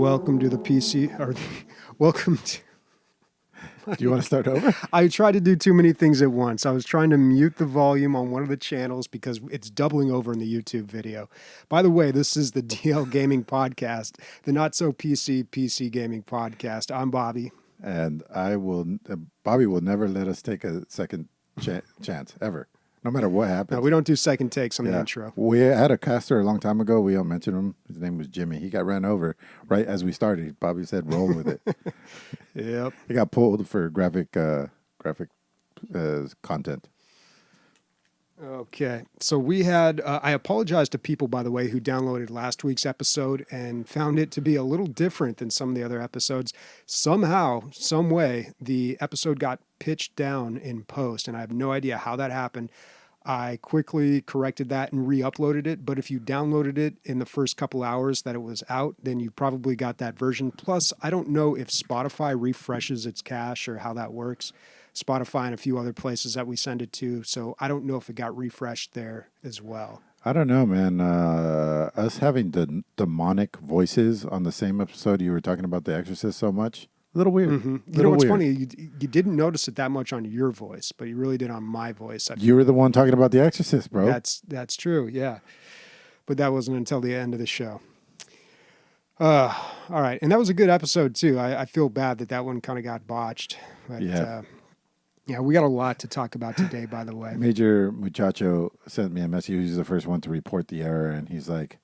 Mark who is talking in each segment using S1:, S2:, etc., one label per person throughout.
S1: welcome to the PC, or welcome to...
S2: Do you want to start over?
S1: I tried to do too many things at once. I was trying to mute the volume on one of the channels because it's doubling over in the YouTube video. By the way, this is the DL Gaming Podcast, the Not So PC Gaming Podcast. I'm Bobby.
S2: And Bobby will never let us take a second chance, ever. No matter what happens.
S1: No, we don't do second takes on the intro.
S2: We had a caster a long time ago. We all mentioned him. His name was Jimmy. He got ran over right as we started. Bobby said, roll with it.
S1: Yep.
S2: He got pulled for graphic content.
S1: Okay. So we had, I apologize to people, by the way, who downloaded last week's episode and found it to be a little different than some of the other episodes. Somehow, some way, the episode got pitched down in post, and I have no idea how that happened. I quickly corrected that and re-uploaded it, but if you downloaded it in the first couple hours that it was out, then you probably got that version. Plus, I don't know if Spotify refreshes its cache or how that works. Spotify and a few other places that we send it to, so I don't know if it got refreshed there as well.
S2: I don't know, man. Us having the demonic voices on the same episode, you were talking about The Exorcist so much. A little weird.
S1: Mm-hmm. You know what's funny? You didn't notice it that much on your voice, but you really did on my voice.
S2: You were the one talking about The Exorcist, bro.
S1: That's true, yeah. But that wasn't until the end of the show. All right, and that was a good episode too. I feel bad that one kind of got botched. But, yeah, we got a lot to talk about today, by the way.
S2: Major Muchacho sent me a message. He was the first one to report the error, and he's like,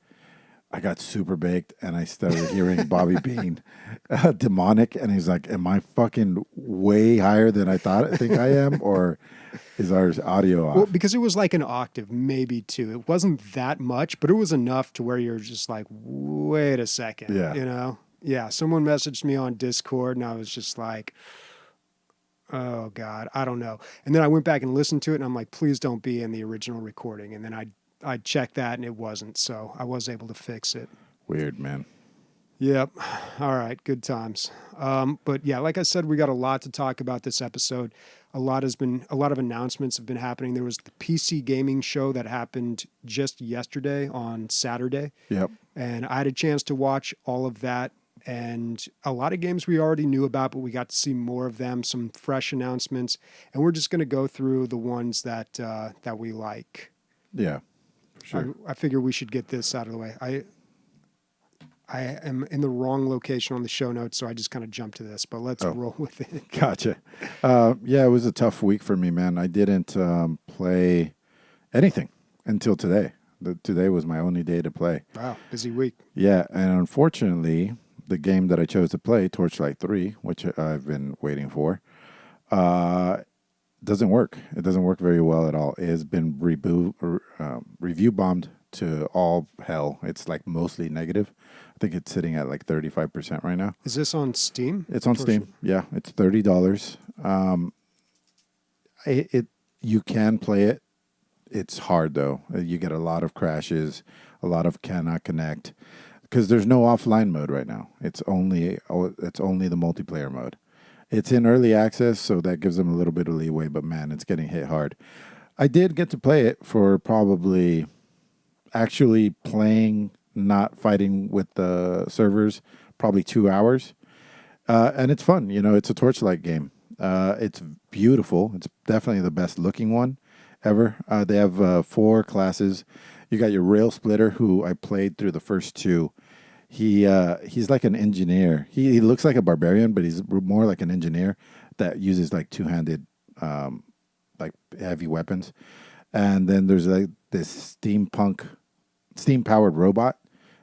S2: I got super baked, and I started hearing Bobby being demonic, and he's like, am I fucking way higher than I think I am, or is our audio off?
S1: Well, because it was like an octave, maybe two. It wasn't that much, but it was enough to where you're just like, wait a second, you know? Yeah, someone messaged me on Discord, and I was just like, oh, God, I don't know. And then I went back and listened to it, and I'm like, please don't be in the original recording. And then I checked that, and it wasn't, so I was able to fix it.
S2: Weird, man.
S1: Yep. All right, good times. But yeah, like I said, we got a lot to talk about this episode. A lot of announcements have been happening. There was the PC gaming show that happened just yesterday on Saturday.
S2: Yep.
S1: And I had a chance to watch all of that. And a lot of games we already knew about, but we got to see more of them, some fresh announcements. And we're just going to go through the ones that we like.
S2: Yeah, sure.
S1: I figure we should get this out of the way. I am in the wrong location on the show notes, so I just kind of jumped to this, but let's roll with it.
S2: Gotcha. Yeah, it was a tough week for me, man. I didn't play anything until today. Today was my only day to play.
S1: Wow, busy week.
S2: Yeah, and unfortunately, the game that I chose to play, Torchlight 3, which I've been waiting for, doesn't work. It doesn't work very well at all. It has been review bombed to all hell. It's like mostly negative. I think it's sitting at like 35% right now.
S1: Is this on Steam?
S2: It's on Steam. Yeah, it's $30. You can play it. It's hard though. You get a lot of crashes, a lot of cannot connect, because there's no offline mode right now. It's only the multiplayer mode. It's in early access, so that gives them a little bit of leeway, but man, it's getting hit hard. I did get to play it for probably actually playing, not fighting with the servers, probably 2 hours. And it's fun. You know, it's a Torchlight game. It's beautiful. It's definitely the best looking one ever. They have 4 classes. You got your rail splitter, who I played through the first 2. He's like an engineer. He looks like a barbarian, but he's more like an engineer that uses like two-handed, like heavy weapons. And then there's like this steam-powered robot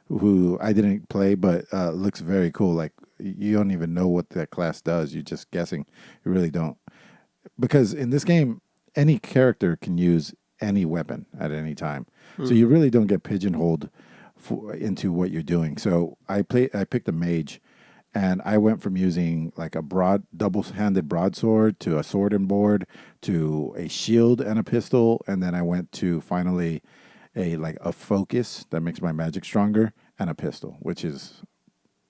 S2: who I didn't play, but looks very cool. Like you don't even know what that class does. You're just guessing. You really don't, because in this game, any character can use any weapon at any time. So you really don't get pigeonholed into what you're doing. So I picked a mage, and I went from using like a double-handed broadsword to a sword and board to a shield and a pistol, and then I went to finally a focus that makes my magic stronger and a pistol, which is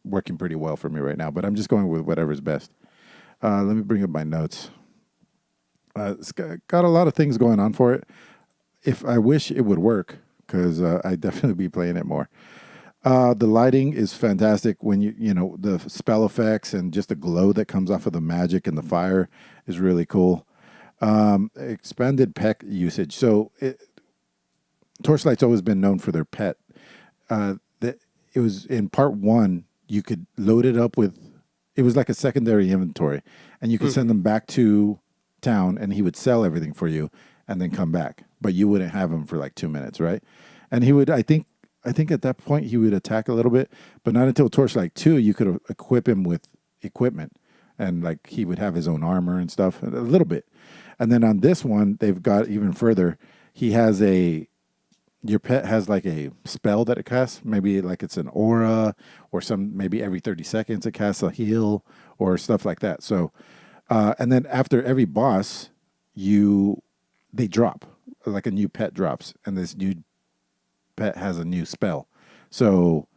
S2: working pretty well for me right now. But I'm just going with whatever's best. Let me bring up my notes. It's got a lot of things going on for it. If I wish it would work, because I'd definitely be playing it more. The lighting is fantastic when you know the spell effects and just the glow that comes off of the magic and the fire is really cool. Expanded pet usage. So Torchlight's always been known for their pet. It was in part one. You could load it up with. It was like a secondary inventory, and you could send them back to town, and he would sell everything for you, and then come back. But you wouldn't have him for like 2 minutes, right? And he would. I think at that point he would attack a little bit, but not until Torchlight 2 you could equip him with equipment, and like he would have his own armor and stuff a little bit. And then on this one they've got even further. He has your pet has like a spell that it casts. Maybe like it's an aura or maybe every 30 seconds it casts a heal or stuff like that. So, and then after every boss, they drop, like a new pet drops, and this new pet has a new spell. So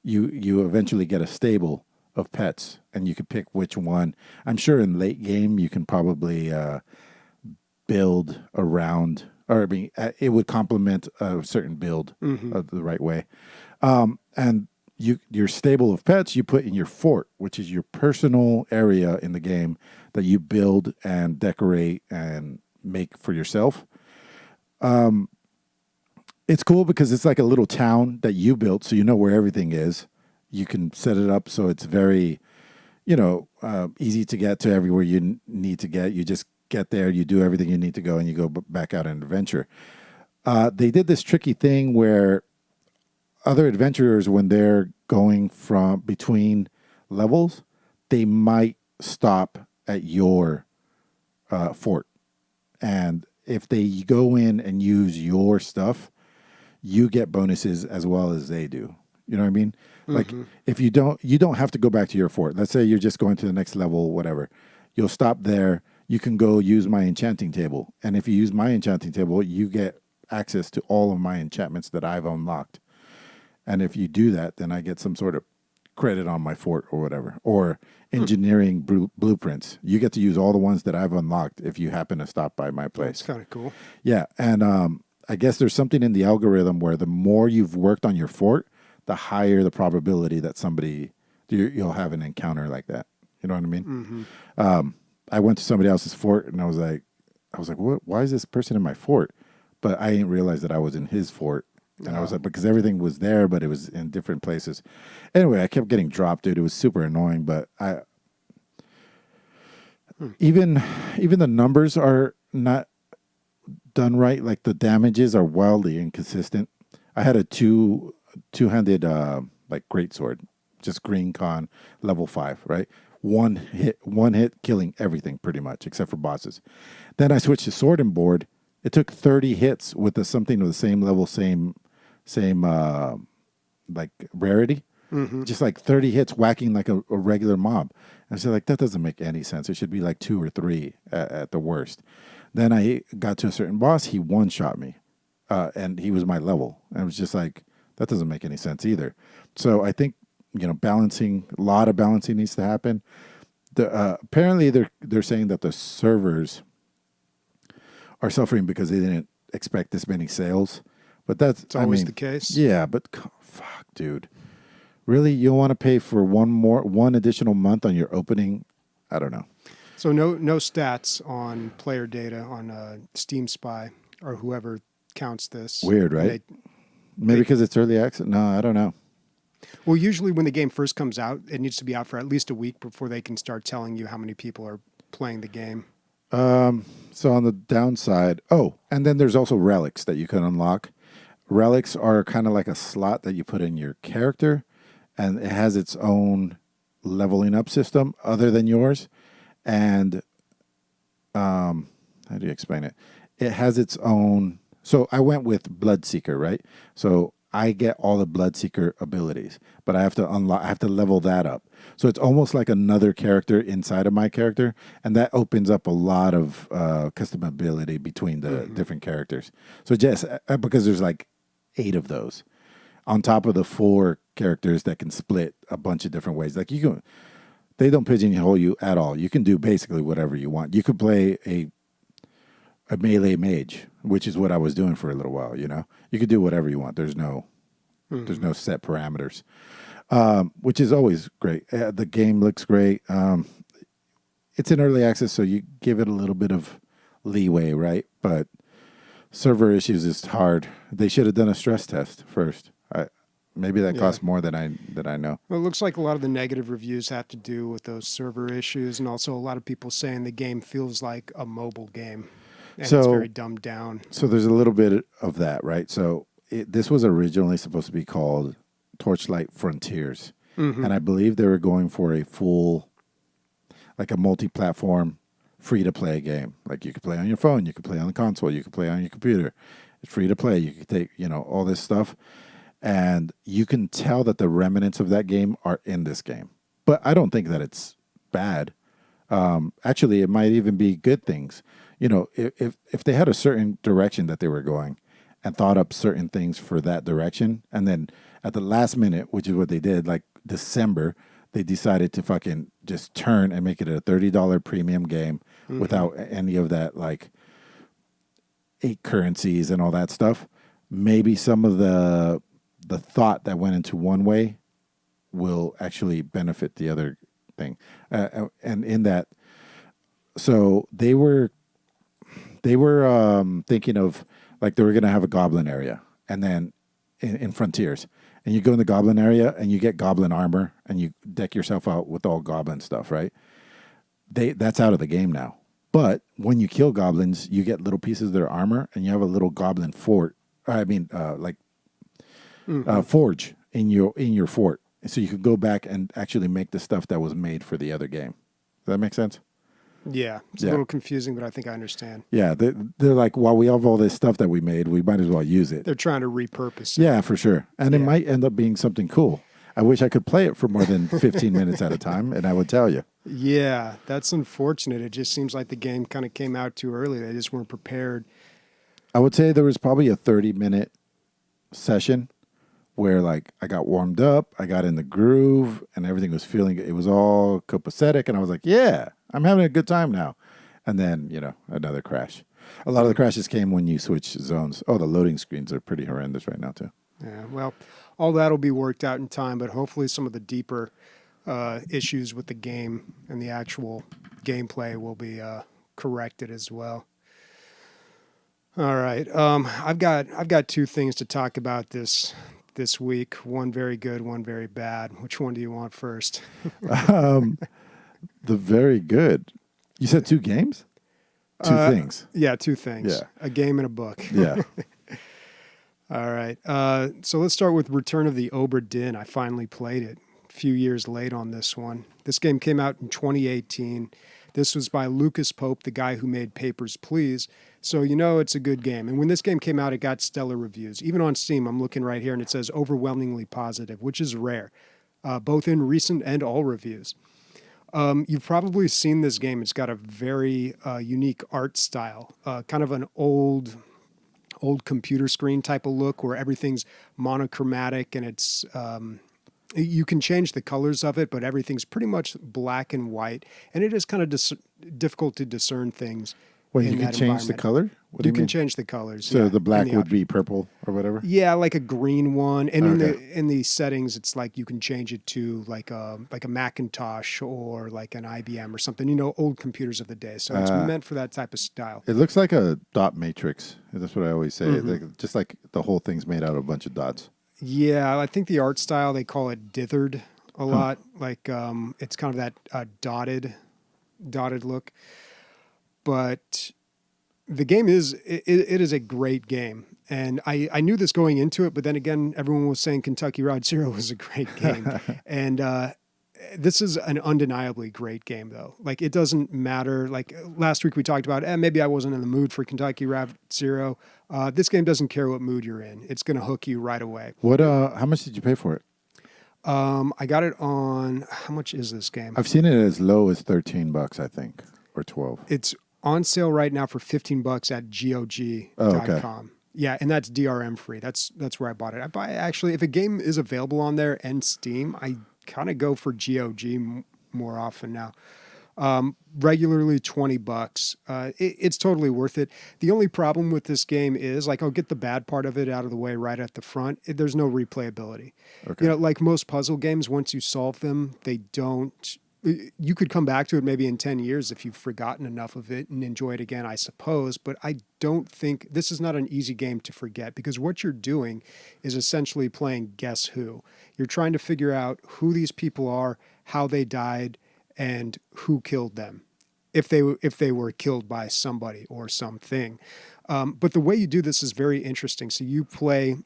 S2: you eventually get a stable of pets, and you can pick which one. I'm sure in late game you can probably build around, or I mean, it would complement a certain build the right way. And your stable of pets you put in your fort, which is your personal area in the game that you build and decorate and make for yourself. It's cool because it's like a little town that you built, so you know where everything is. You can set it up so it's very, easy to get to everywhere you need to get. You just get there, you do everything you need to go, and you go back out on an adventure. They did this tricky thing where other adventurers, when they're going from between levels, they might stop at your fort. And if they go in and use your stuff, you get bonuses as well as they do. You know what I mean? Like if you don't have to go back to your fort. Let's say you're just going to the next level, whatever. You'll stop there. You can go use my enchanting table. And if you use my enchanting table, you get access to all of my enchantments that I've unlocked. And if you do that, then I get some sort of credit on my fort or whatever. Or engineering blueprints. You get to use all the ones that I've unlocked if you happen to stop by my place.
S1: That's kind of cool.
S2: Yeah. And I guess there's something in the algorithm where the more you've worked on your fort, the higher the probability that you'll have an encounter like that. You know what I mean? I went to somebody else's fort and I was like, what? Why is this person in my fort? But I didn't realize that I was in his fort. And I was like, because everything was there, but it was in different places. Anyway, I kept getting dropped, dude. It was super annoying, but even the numbers are not done right. Like the damages are wildly inconsistent. I had a two-handed like greatsword, just green con, level 5, right? One hit killing everything pretty much except for bosses. Then I switched to sword and board. It took 30 hits with something of the same level, same like rarity. Just like 30 hits whacking like a regular mob. And I said, like, that doesn't make any sense. It should be like 2 or 3 at the worst. Then I got to a certain boss. He one-shot me. And he was my level. And I was just like, that doesn't make any sense either. So I think, balancing, a lot of balancing needs to happen. Apparently they're saying that the servers are suffering because they didn't expect this many sales. But it's
S1: always the case.
S2: Yeah, but fuck, dude. Really? You want to pay for one additional month on your opening? I don't know.
S1: So no stats on player data on Steam Spy or whoever counts this.
S2: Weird, right? Maybe because it's early access? No, I don't know.
S1: Well, usually when the game first comes out, it needs to be out for at least a week before they can start telling you how many people are playing the game.
S2: So on the downside, and then there's also relics that you can unlock. Relics are kind of like a slot that you put in your character, and it has its own leveling up system other than yours. And how do you explain it? It has its own. So I went with Bloodseeker, right? So I get all the Bloodseeker abilities, but I have to level that up. So it's almost like another character inside of my character, and that opens up a lot of customability between the different characters. So just because there's like 8 of those on top of the 4 characters that can split a bunch of different ways. Like they don't pigeonhole you at all. You can do basically whatever you want. You could play a melee mage, which is what I was doing for a little while. You could do whatever you want. There's no There's no set parameters, which is always great. The game looks great. It's in early access, so you give it a little bit of leeway, right? But server issues is hard. They should have done a stress test first. Maybe that costs more than I know.
S1: Well, it looks like a lot of the negative reviews have to do with those server issues, and also a lot of people saying the game feels like a mobile game, and it's very dumbed down.
S2: So there's a little bit of that, right? So this was originally supposed to be called Torchlight Frontiers, and I believe they were going for a full, like a multi-platform, free-to-play game. Like you could play on your phone, you could play on the console, you could play on your computer. It's free to play. You could take, all this stuff. And you can tell that the remnants of that game are in this game. But I don't think that it's bad. Actually, it might even be good things. If they had a certain direction that they were going and thought up certain things for that direction, and then at the last minute, which is what they did, like December, they decided to fucking just turn and make it a $30 premium game without any of that, like 8 currencies and all that stuff. Maybe some of the thought that went into one way will actually benefit the other thing. And in that, so they were thinking of, like, they were going to have a goblin area, and then in Frontiers, and you go in the goblin area and you get goblin armor and you deck yourself out with all goblin stuff, right? That's out of the game now. But when you kill goblins, you get little pieces of their armor, and you have a little goblin fort. Forge in your fort, so you could go back and actually make the stuff that was made for the other game. Does that make sense?
S1: Yeah, it's a little confusing, but I think I understand.
S2: Yeah, they're like, while we have all this stuff that we made, we might as well use it.
S1: They're trying to repurpose it.
S2: Yeah, for sure. And it might end up being something cool. I wish I could play it for more than 15 minutes at a time, and I would tell you.
S1: Yeah, that's unfortunate. It just seems like the game kind of came out too early. They just weren't prepared.
S2: I would say there was probably a 30-minute session where, like, I got warmed up, I got in the groove, and everything was it was all copacetic, and I was like, yeah, I'm having a good time now. And then, another crash. A lot of the crashes came when you switch zones. Oh, the loading screens are pretty horrendous right now, too.
S1: Yeah, well, all that'll be worked out in time, but hopefully some of the deeper issues with the game and the actual gameplay will be corrected as well. All right, I've got 2 things to talk about this week. One very good, one very bad. Which one do you want first?
S2: The very good. You said 2 games? 2 things.
S1: Yeah, 2 things.
S2: Yeah.
S1: A game and a book.
S2: Yeah.
S1: All right. So let's start with Return of the Obra Dinn. I finally played it. A few years late on this one. This game came out in 2018. This was by Lucas Pope, the guy who made Papers, Please. So it's a good game. And when this game came out, it got stellar reviews. Even on Steam, I'm looking right here, and it says overwhelmingly positive, which is rare, both in recent and all reviews. You've probably seen this game. It's got a very unique art style, kind of an old computer screen type of look where everything's monochromatic, and it's you can change the colors of it, but everything's pretty much black and white, and it is kind of difficult to discern things.
S2: Wait, you can change the color? What do you mean?
S1: You can change the colors.
S2: So the black would be purple or whatever?
S1: Yeah, like a green one. And in the settings, it's like you can change it to like a Macintosh or like an IBM or something, old computers of the day. So it's meant for that type of style.
S2: It looks like a dot matrix. That's what I always say. Just like the whole thing's made out of a bunch of dots.
S1: Yeah, I think the art style, they call it dithered a lot. Like it's kind of that dotted look. But the game it is a great game. And I knew this going into it, but then again, everyone was saying Kentucky Route Zero was a great game. And this is an undeniably great game, though. Like, it doesn't matter. Like, last week we talked about, maybe I wasn't in the mood for Kentucky Route Zero. This game doesn't care what mood you're in. It's going to hook you right away.
S2: How much did you pay for it?
S1: I got it on, how much is this game?
S2: I've seen it as low as $13, I think, or 12.
S1: It's on sale right now for $15 at GOG.com.
S2: Oh, okay.
S1: Yeah, and that's DRM free. That's where I bought it. Actually, if a game is available on there and Steam, I kind of go for GOG more often now. Regularly $20. It's totally worth it. The only problem with this game is, like, I'll get the bad part of it out of the way right at the front. There's no replayability.
S2: Okay.
S1: You know, like most puzzle games, once you solve them, they don't. You could come back to it maybe in 10 years if you've forgotten enough of it and enjoy it again, I suppose. But I don't think this is not an easy game to forget, because what you're doing is essentially playing Guess Who. You're trying to figure out who these people are, how they died, and who killed them, if they were killed by somebody or something. But the way you do this is very interesting. So you play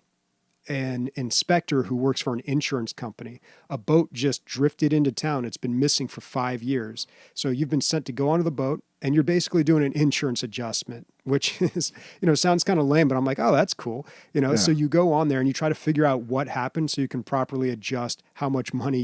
S1: an inspector who works for an insurance company. A boat just drifted into town. It's been missing for 5 years. So you've been sent to go onto the boat, and you're basically doing an insurance adjustment, which is, sounds kind of lame, but I'm like, oh, that's cool.
S2: Yeah.
S1: So you go on there and you try to figure out what happened so you can properly adjust how much money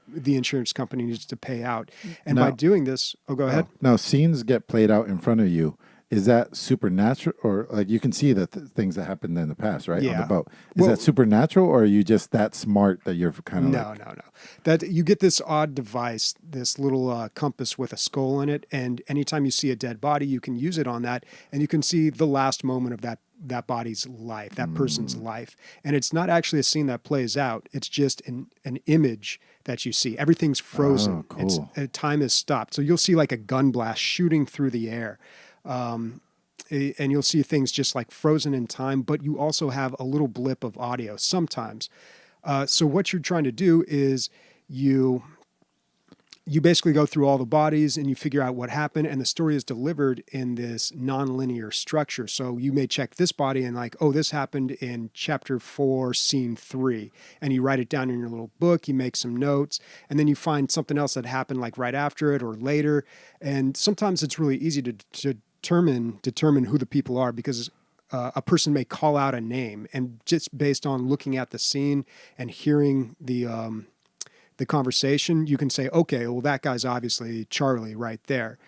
S1: the insurance company needs to pay out. And by doing this, go ahead.
S2: Now, scenes get played out in front of you. Is that supernatural, or like you can see the things that happened in the past, right?
S1: Yeah.
S2: On the boat. Is that supernatural, or are you just that smart that you're kind of
S1: No. That you get this odd device, this little compass with a skull in it, and anytime you see a dead body, you can use it on that, and you can see the last moment of that body's life, that person's life. And it's not actually a scene that plays out. It's just an image that you see. Everything's frozen.
S2: Oh, cool.
S1: Time is stopped. So you'll see like a gun blast shooting through the air. And you'll see things just like frozen in time, but you also have a little blip of audio sometimes. So what you're trying to do is you basically go through all the bodies and you figure out what happened, and the story is delivered in this non-linear structure. So you may check this body and like, oh, this happened in chapter 4, scene 3, and you write it down in your little book, you make some notes, and then you find something else that happened like right after it or later. And sometimes it's really easy to determine who the people are, because a person may call out a name, and just based on looking at the scene and hearing the conversation, you can say, okay, well, that guy's obviously Charlie right there.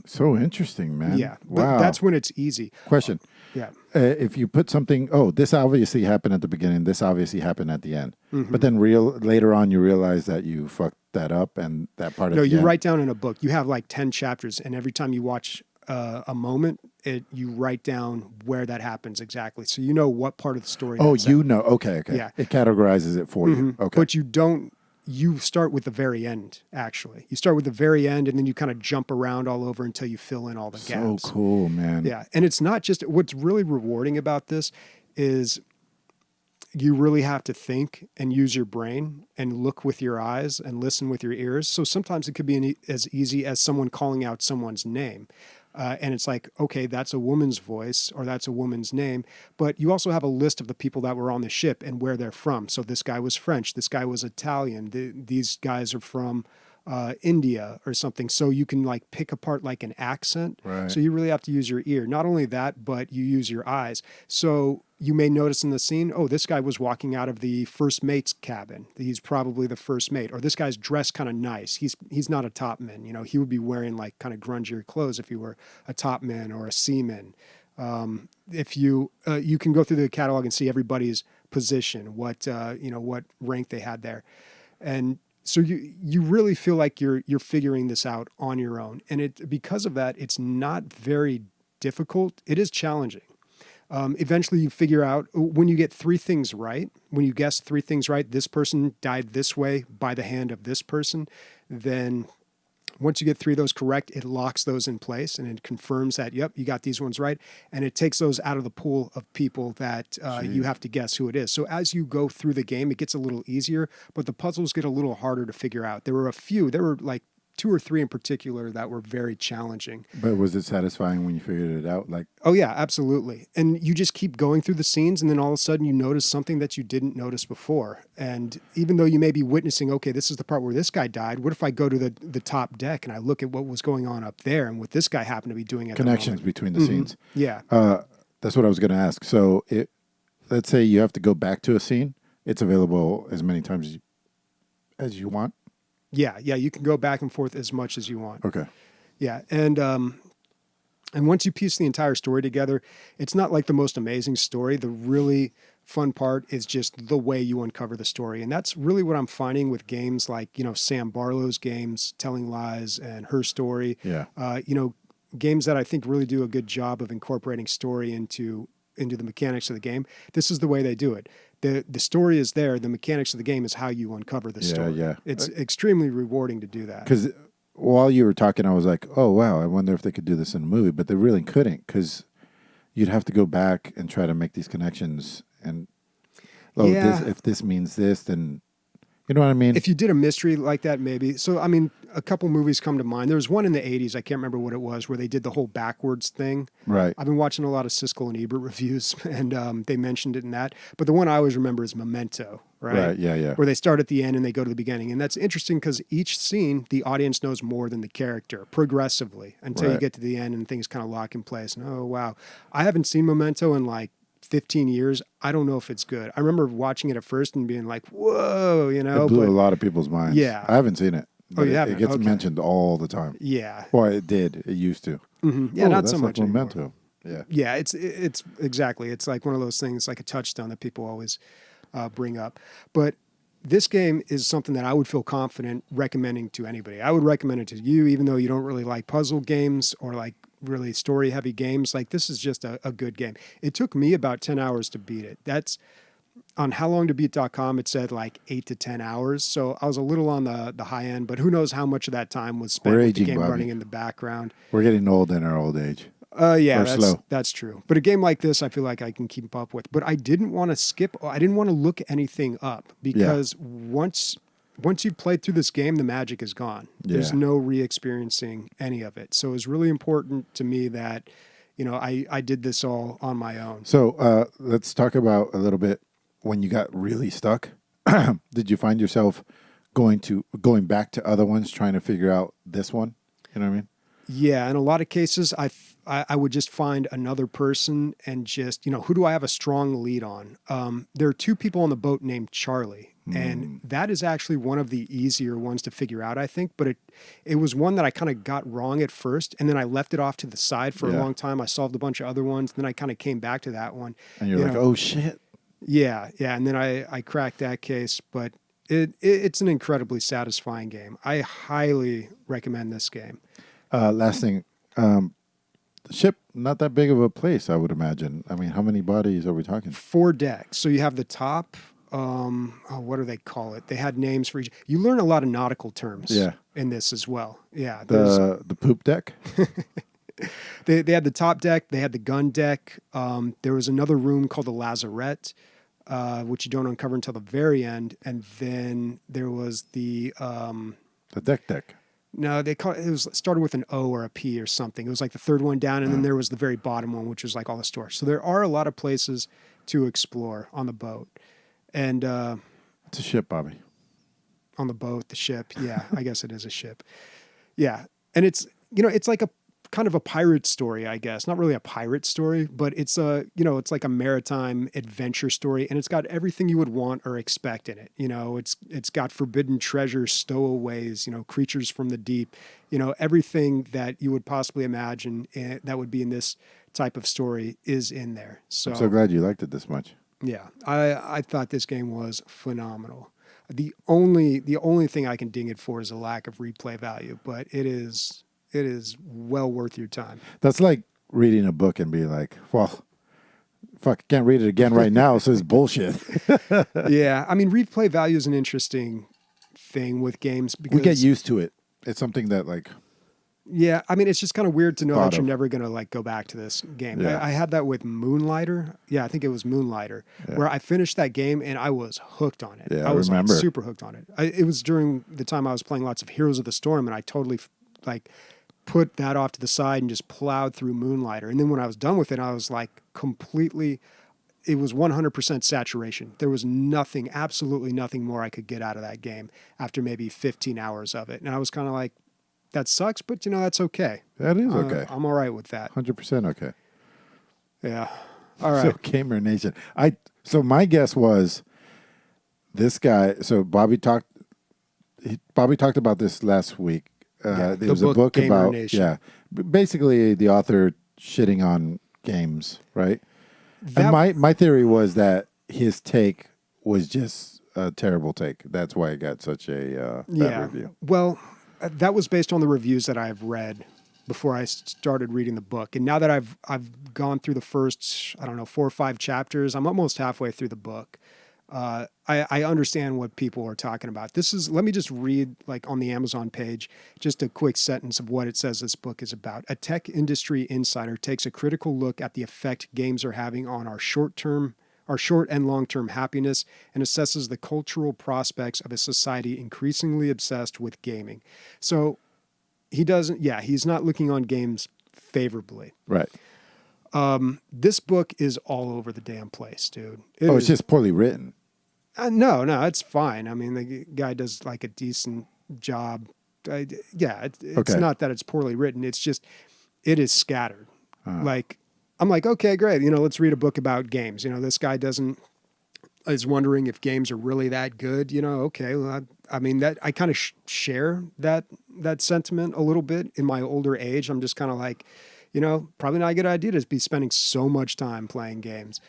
S2: So interesting, man.
S1: Yeah,
S2: Wow.
S1: but that's when it's easy.
S2: Question.
S1: Yeah.
S2: If you put something, this obviously happened at the beginning, this obviously happened at the end, but then later on you realize that you fucked that up, and that part of
S1: No,
S2: the
S1: you
S2: end.
S1: write down in a book. You have like 10 chapters, and every time you watch a moment, you write down where that happens exactly, so you know what part of the story.
S2: Oh,
S1: that's
S2: you
S1: at.
S2: know. Okay.
S1: Yeah.
S2: It categorizes it for you. Okay.
S1: But you don't. You start with the very end, actually. You start with the very end, and then you kind of jump around all over until you fill in all the gaps.
S2: So cool, man.
S1: Yeah. And it's not just, what's really rewarding about this is you really have to think and use your brain and look with your eyes and listen with your ears. So sometimes it could be as easy as someone calling out someone's name. And it's like, okay, that's a woman's voice or that's a woman's name. But you also have a list of the people that were on the ship and where they're from. So this guy was French. This guy was Italian. These guys are from India or something. So you can like pick apart like an accent.
S2: Right.
S1: So you really have to use your ear. Not only that, but you use your eyes. So you may notice in the scene, oh, this guy was walking out of the first mate's cabin. He's probably the first mate. Or this guy's dressed kind of nice. He's not a topman. He would be wearing like kind of grungier clothes if he were a topman or a seaman. If you can go through the catalog and see everybody's position, what rank they had there, and so you really feel like you're figuring this out on your own. And because of that, it's not very difficult. It is challenging. Eventually you figure out when you get 3 things right, when you guess 3 things right, this person died this way by the hand of this person, then once you get 3 of those correct, it locks those in place and it confirms that, yep, you got these ones right. And it takes those out of the pool of people that you have to guess who it is. So as you go through the game, it gets a little easier, but the puzzles get a little harder to figure out. There were like 2 or 3 in particular that were very challenging.
S2: But was it satisfying when you figured it out? Like,
S1: oh yeah, absolutely. And you just keep going through the scenes, and then all of a sudden you notice something that you didn't notice before. And even though you may be witnessing, okay, this is the part where this guy died. What if I go to the top deck and I look at what was going on up there and what this guy happened to be doing at
S2: connections
S1: the moment?
S2: between the scenes.
S1: Yeah.
S2: That's what I was going to ask. So, let's say you have to go back to a scene. It's available as many times as you want.
S1: Yeah, you can go back and forth as much as you want.
S2: Okay.
S1: Yeah, and once you piece the entire story together, it's not like the most amazing story. The really fun part is just the way you uncover the story. And that's really what I'm finding with games like, Sam Barlow's games, Telling Lies and Her Story.
S2: Yeah.
S1: Games that I think really do a good job of incorporating story into the mechanics of the game. This is the way they do it. The story is there. The mechanics of the game is how you uncover the story.
S2: Yeah.
S1: It's extremely rewarding to do that.
S2: Because while you were talking, I was like, oh, wow, I wonder if they could do this in a movie. But they really couldn't, because you'd have to go back and try to make these connections. And, if this means this, then, you know what I mean?
S1: If you did a mystery like that, maybe. So, I mean, a couple movies come to mind. There was one in the 80s, I can't remember what it was, where they did the whole backwards thing.
S2: Right.
S1: I've been watching a lot of Siskel and Ebert reviews, and they mentioned it in that. But the one I always remember is Memento, right?
S2: Right, yeah.
S1: Where they start at the end and they go to the beginning. And that's interesting because each scene, the audience knows more than the character, progressively, until you get to the end and things kind of lock in place. And, oh, wow. I haven't seen Memento in 15 years. I don't know if it's good. I remember watching it at first and being like, whoa,
S2: It blew a lot of people's minds.
S1: Yeah.
S2: I haven't seen it.
S1: Oh, you haven't?
S2: It gets mentioned all the time.
S1: Yeah.
S2: Well, it did. It used to.
S1: Mm-hmm. Yeah, not so much anymore.
S2: Memento. Yeah.
S1: Yeah, it's exactly. It's like one of those things, like a touchstone that people always bring up. But this game is something that I would feel confident recommending to anybody. I would recommend it to you, even though you don't really like puzzle games or like really story heavy games. Like, this is just a good game. It took me about 10 hours to beat it. That's on howlongtobeat.com. It said like 8 to 10 hours. So I was a little on the high end, but who knows how much of that time was spent with the game running in the background.
S2: We're getting old in our old age.
S1: Yeah, that's true. But a game like this, I feel like I can keep up with. But I didn't want to skip. I didn't want to look anything up because once you've played through this game, the magic is gone. There's no re-experiencing any of it. So it was really important to me that, I did this all on my own.
S2: So let's talk about a little bit when you got really stuck. Did you find yourself going back to other ones, trying to figure out this one? You know what I mean?
S1: Yeah, in a lot of cases, I would just find another person and just, who do I have a strong lead on? There are two people on the boat named Charlie, and that is actually one of the easier ones to figure out, I think. But it was one that I kind of got wrong at first, and then I left it off to the side for a long time. I solved a bunch of other ones, and then I kind of came back to that one.
S2: And you're like, oh, shit.
S1: Yeah, and then I cracked that case, but it's an incredibly satisfying game. I highly recommend this game.
S2: Last thing, the ship, not that big of a place, I would imagine. I mean, how many bodies are we talking?
S1: 4 decks. So you have the top, what do they call it? They had names for each. You learn a lot of nautical terms in this as well. Yeah.
S2: The poop deck?
S1: They had the top deck. They had the gun deck. There was another room called the lazarette, which you don't uncover until the very end. And then there was the
S2: deck.
S1: No, it was started with an O or a P or something. It was like the third one down, and then there was the very bottom one, which was like all the stores. So there are a lot of places to explore on the boat. And
S2: it's a ship, Bobby.
S1: On the boat, the ship. Yeah, I guess it is a ship. Yeah, and it's like a kind of a pirate story, I guess. Not really a pirate story, but it's it's like a maritime adventure story, and it's got everything you would want or expect in it. It's got forbidden treasure, stowaways, creatures from the deep, everything that you would possibly imagine that would be in this type of story is in there. So
S2: I'm so glad you liked it this much.
S1: Yeah, I thought this game was phenomenal. The only thing I can ding it for is a lack of replay value, but it is well worth your time.
S2: That's like reading a book and being like, well, fuck, I can't read it again right now, so it's bullshit.
S1: Yeah, I mean, replay value is an interesting thing with games because
S2: we get used to it. It's something that like...
S1: Yeah, I mean, it's just kind of weird to know that you're never going to go back to this game.
S2: Yeah.
S1: I had that with Moonlighter. Yeah, I think it was Moonlighter, where I finished that game and I was hooked on it.
S2: Yeah,
S1: I was
S2: remember.
S1: super hooked on it. It was during the time I was playing lots of Heroes of the Storm, and I totally put that off to the side and just plowed through Moonlighter. And then when I was done with it, I was completely... It was 100% saturation. There was nothing, absolutely nothing more I could get out of that game after maybe 15 hours of it. And I was kind of like, that sucks, but that's okay.
S2: That is okay.
S1: I'm all right with that.
S2: 100% okay.
S1: Yeah. All right.
S2: So Gamer Nation. So my guess was this guy. So Bobby talked about this last week. There was a book
S1: Gamer
S2: about
S1: Nation.
S2: basically the author shitting on games, right? And my theory was that his take was just a terrible take. That's why it got such a bad review.
S1: Well, that was based on the reviews that I've read before I started reading the book. And now that I've gone through the first, I don't know, 4 or 5 chapters, I'm almost halfway through the book. I understand what people are talking about. Let me just read, like, on the Amazon page, just a quick sentence of what it says this book is about. A tech industry insider takes a critical look at the effect games are having on our short and long-term happiness, and assesses the cultural prospects of a society increasingly obsessed with gaming. So he's not looking on games favorably.
S2: Right.
S1: This book is all over the damn place, dude.
S2: It's just poorly written.
S1: No, it's fine. I mean, the guy does like a decent job. It's not that it's poorly written. It's just, it is scattered. Like, I'm like, okay, great. Let's read a book about games. This guy is wondering if games are really that good. Okay. Well, I mean, that I kind of share that sentiment a little bit in my older age. I'm just kind of like, probably not a good idea to be spending so much time playing games.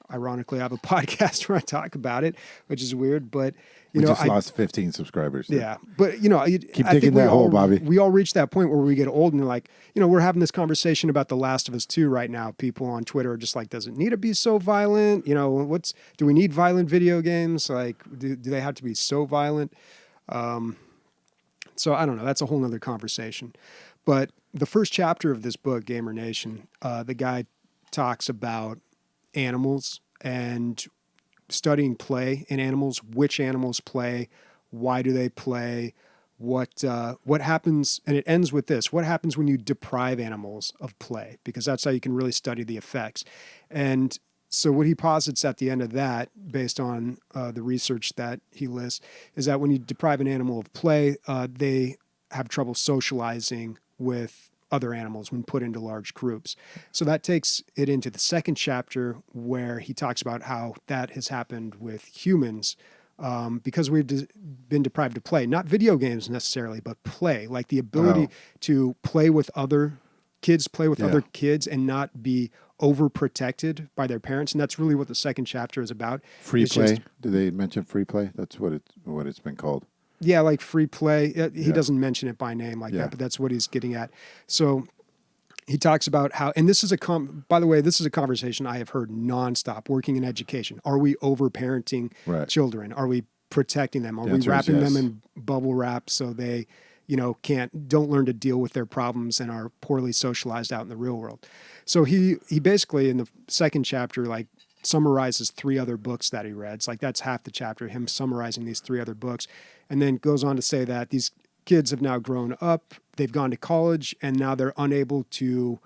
S1: Ironically, I have a podcast where I talk about it, which is weird, but
S2: we just lost 15 subscribers. Dude.
S1: Yeah, but
S2: keep digging that hole, Bobby.
S1: We all reach that point where we get old and like, we're having this conversation about The Last of Us 2 right now. People on Twitter are just like, does it need to be so violent? Do we need violent video games? Like, do they have to be so violent? So I don't know. That's a whole nother conversation. But the first chapter of this book, Gamer Nation, the guy talks about animals and studying play in animals, which animals play, why do they play, what happens, and it ends with this: what happens when you deprive animals of play? Because that's how you can really study the effects. And so what he posits at the end of that, based on the research that he lists, is that when you deprive an animal of play, they have trouble socializing with other animals when put into large groups. So that takes it into the second chapter, where he talks about how that has happened with humans, because we've been deprived of play, not video games necessarily, but play, like the ability to play with other kids, other kids, and not be overprotected by their parents. And that's really what the second chapter is about.
S2: Free play. Do they mention free play? That's what it's been called.
S1: Yeah, like free play. He doesn't mention it by name like that, but that's what he's getting at. So he talks about how, and this is by the way, this is a conversation I have heard nonstop working in education. Are we over-parenting children? Are we protecting them? Are we wrapping them in bubble wrap so they, don't learn to deal with their problems and are poorly socialized out in the real world? So he basically, in the second chapter, like, summarizes 3 other books that he read. It's like, that's half the chapter, him summarizing these 3 other books, and then goes on to say that these kids have now grown up, they've gone to college, and now they're unable to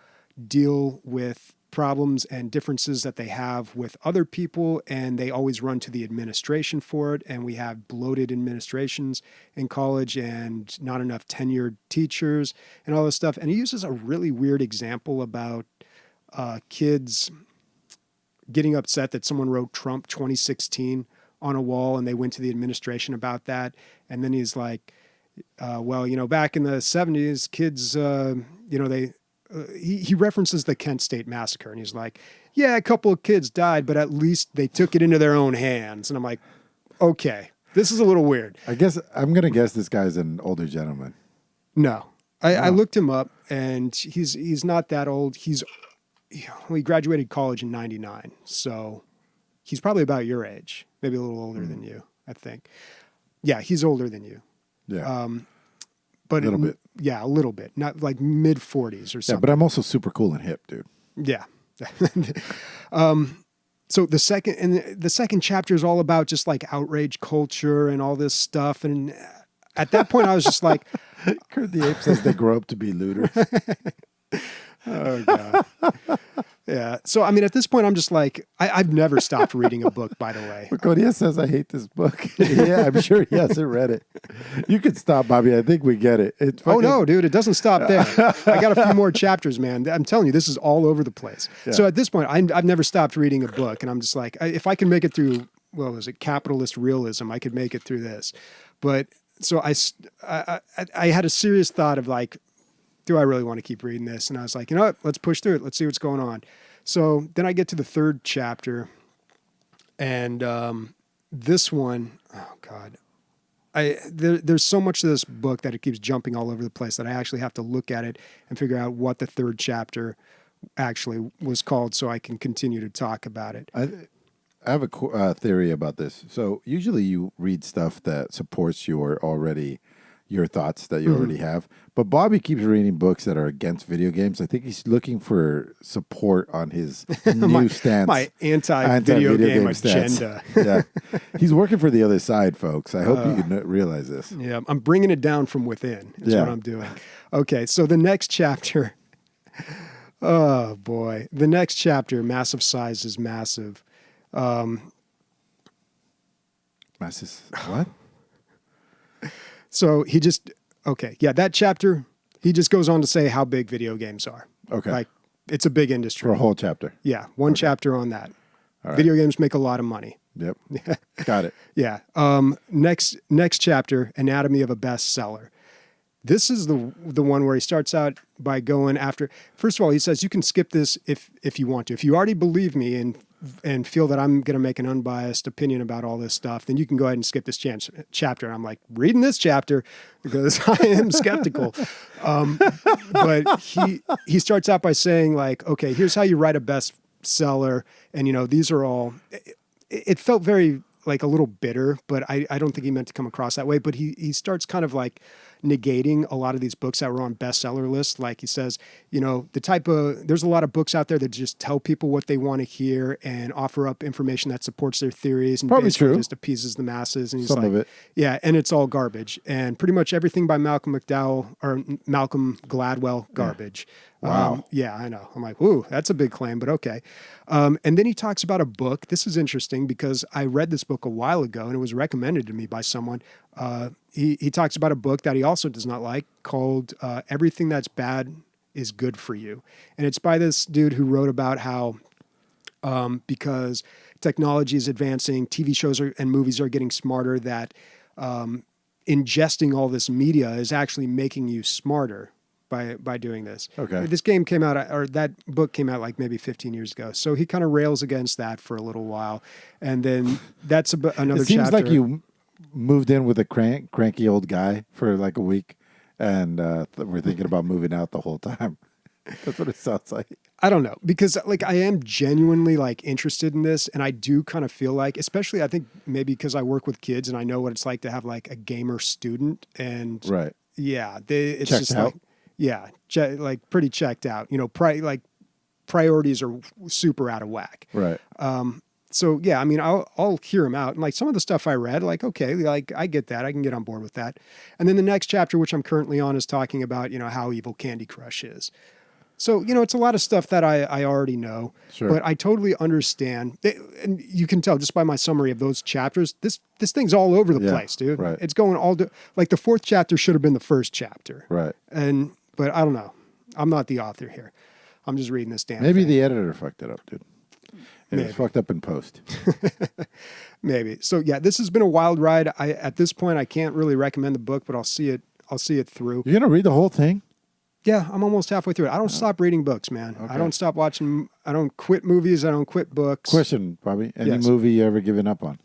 S1: deal with problems and differences that they have with other people, and they always run to the administration for it, and we have bloated administrations in college and not enough tenured teachers and all this stuff. And he uses a really weird example about kids getting upset that someone wrote Trump 2016 on a wall, and they went to the administration about that. And then he's like, back in the 70s, kids, he references the Kent State Massacre, and he's like, yeah, a couple of kids died, but at least they took it into their own hands. And I'm like, okay, this is a little weird.
S2: I guess I'm going to guess this guy's an older gentleman.
S1: No. I looked him up, and he's not that old. He graduated college in 99, so he's probably about your age, maybe a little older than you, I think. Yeah, he's older than you.
S2: Yeah.
S1: But
S2: a little bit.
S1: Yeah, a little bit. Not like mid 40s or something.
S2: Yeah, but I'm also super cool and hip, dude.
S1: Yeah. So the second chapter is all about just like outrage culture and all this stuff. And at that point, I was just like,
S2: Kurt the Ape says they grow up to be looters.
S1: Oh, God. Yeah. So, I mean, at this point, I'm just like, I've never stopped reading a book, by the way.
S2: Cordia says, I hate this book. Yeah, I'm sure he hasn't read it. You could stop, Bobby. I think we get it.
S1: Oh, no, dude. It doesn't stop there. I got a few more chapters, man. I'm telling you, this is all over the place. Yeah. So at this point, I've never stopped reading a book. And I'm just like, if I can make it through, is it capitalist realism? I could make it through this. But so I had a serious thought of like, do I really want to keep reading this? And I was like, you know what? Let's push through it. Let's see what's going on. So then I get to the third chapter, And this one, oh God, there's so much to this book that it keeps jumping all over the place that I actually have to look at it and figure out what the third chapter actually was called so I can continue to talk about it.
S2: I have a theory about this. So usually you read stuff that supports your thoughts that you already have. But Bobby keeps reading books that are against video games. I think he's looking for support on his new stance.
S1: My anti-video game agenda.
S2: Yeah. He's working for the other side, folks. I hope you realize this.
S1: Yeah, I'm bringing it down from within is what I'm doing. Okay, so the next chapter, oh boy. The next chapter, Massive Size is Massive.
S2: Massive, what?
S1: So that chapter, he just goes on to say how big video games are.
S2: Okay.
S1: Like, it's a big industry.
S2: For a whole chapter.
S1: Yeah, one chapter on that.
S2: All right.
S1: Video games make a lot of money.
S2: Yep. Got it.
S1: Yeah. Next chapter, Anatomy of a Bestseller. This is the one where he starts out by going after. First of all, he says you can skip this if you want to. If you already believe me and feel that I'm going to make an unbiased opinion about all this stuff, then you can go ahead and skip this chapter. And I'm like, reading this chapter because I am skeptical. But he starts out by saying like, okay, here's how you write a bestseller. And, these are all, it felt very like a little bitter, but I don't think he meant to come across that way. But he starts kind of like negating a lot of these books that were on bestseller lists. Like he says, there's a lot of books out there that just tell people what they want to hear and offer up information that supports their theories and
S2: probably
S1: basically
S2: true.
S1: just appeases the masses. And he's
S2: Some
S1: like,
S2: of it.
S1: yeah, and it's all garbage. And pretty much everything by Malcolm Gladwell, garbage.
S2: Wow.
S1: Yeah, I know. I'm like, ooh, that's a big claim, but okay. And then he talks about a book. This is interesting because I read this book a while ago and it was recommended to me by someone. He talks about a book that he also does not like called Everything That's Bad is Good for You. And it's by this dude who wrote about how because technology is advancing, TV shows and movies are getting smarter, that ingesting all this media is actually making you smarter by doing this.
S2: Okay.
S1: This game came out, or that book came out like maybe 15 years ago. So he kind of rails against that for a little while. And then that's another
S2: It seems
S1: chapter.
S2: like you moved in with a cranky old guy for like a week and we're thinking about moving out the whole time. That's what it sounds like.
S1: I don't know, because like I am genuinely like interested in this, and I do kind of feel like, especially I think maybe because I work with kids and I know what it's like to have like a gamer student, and
S2: right.
S1: Yeah, it's
S2: Checked
S1: just
S2: out.
S1: like, yeah, like pretty checked out. Priorities are super out of whack.
S2: Right.
S1: So yeah, I mean, I'll hear him out. And like some of the stuff I read, like, okay, like I get that. I can get on board with that. And then the next chapter, which I'm currently on, is talking about, how evil Candy Crush is. So, it's a lot of stuff that I already know,
S2: Sure.
S1: But I totally understand. And you can tell just by my summary of those chapters, this thing's all over the place, dude.
S2: Right.
S1: It's going like the fourth chapter should have been the first chapter.
S2: Right.
S1: But I don't know. I'm not the author here. I'm just reading this damn
S2: Maybe
S1: thing.
S2: the editor fucked it up, dude. It was
S1: Maybe.
S2: fucked up in post.
S1: Maybe. So yeah, this has been a wild ride. At this point I can't really recommend the book, but I'll see it through.
S2: You're gonna read the whole thing?
S1: Yeah, I'm almost halfway through it. I don't stop reading books, man.
S2: Okay.
S1: I don't stop watching. I don't quit movies. I don't quit books.
S2: Question, Bobby. Any
S1: Yes.
S2: movie you ever given up on?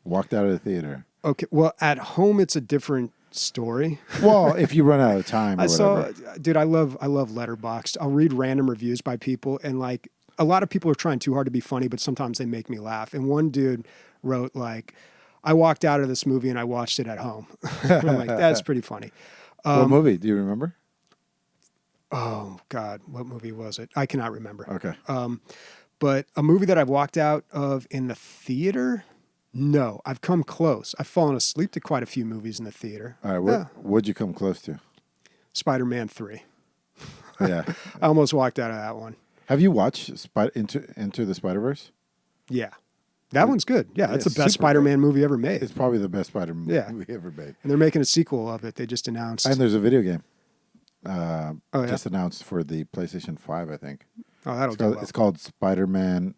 S2: Walked out of the theater.
S1: Okay. Well, at home it's a different story.
S2: Well, if you run out of time or whatever.
S1: Dude, I love Letterboxd. I'll read random reviews by people, and like a lot of people are trying too hard to be funny, but sometimes they make me laugh. And one dude wrote like, "I walked out of this movie and I watched it at home." I'm like, that's pretty funny.
S2: What movie? Do you remember?
S1: Oh God, what movie was it? I cannot remember.
S2: Okay.
S1: But a movie that I've walked out of in the theater? No, I've come close. I've fallen asleep to quite a few movies in the theater.
S2: All right. What'd you come close to?
S1: Spider-Man 3.
S2: Yeah.
S1: I almost walked out of that one.
S2: Have you watched Into the Spider-Verse?
S1: Yeah. That one's good. Yeah, it's the best
S2: super
S1: Spider-Man movie ever made.
S2: It's probably the best Spider-Man
S1: Yeah.
S2: movie ever made.
S1: And they're making a sequel of it. They just announced.
S2: And there's a video game.
S1: yeah?
S2: Just announced for the PlayStation 5, I think.
S1: Oh, that'll
S2: It's
S1: do
S2: called,
S1: well.
S2: it's called Spider-Man.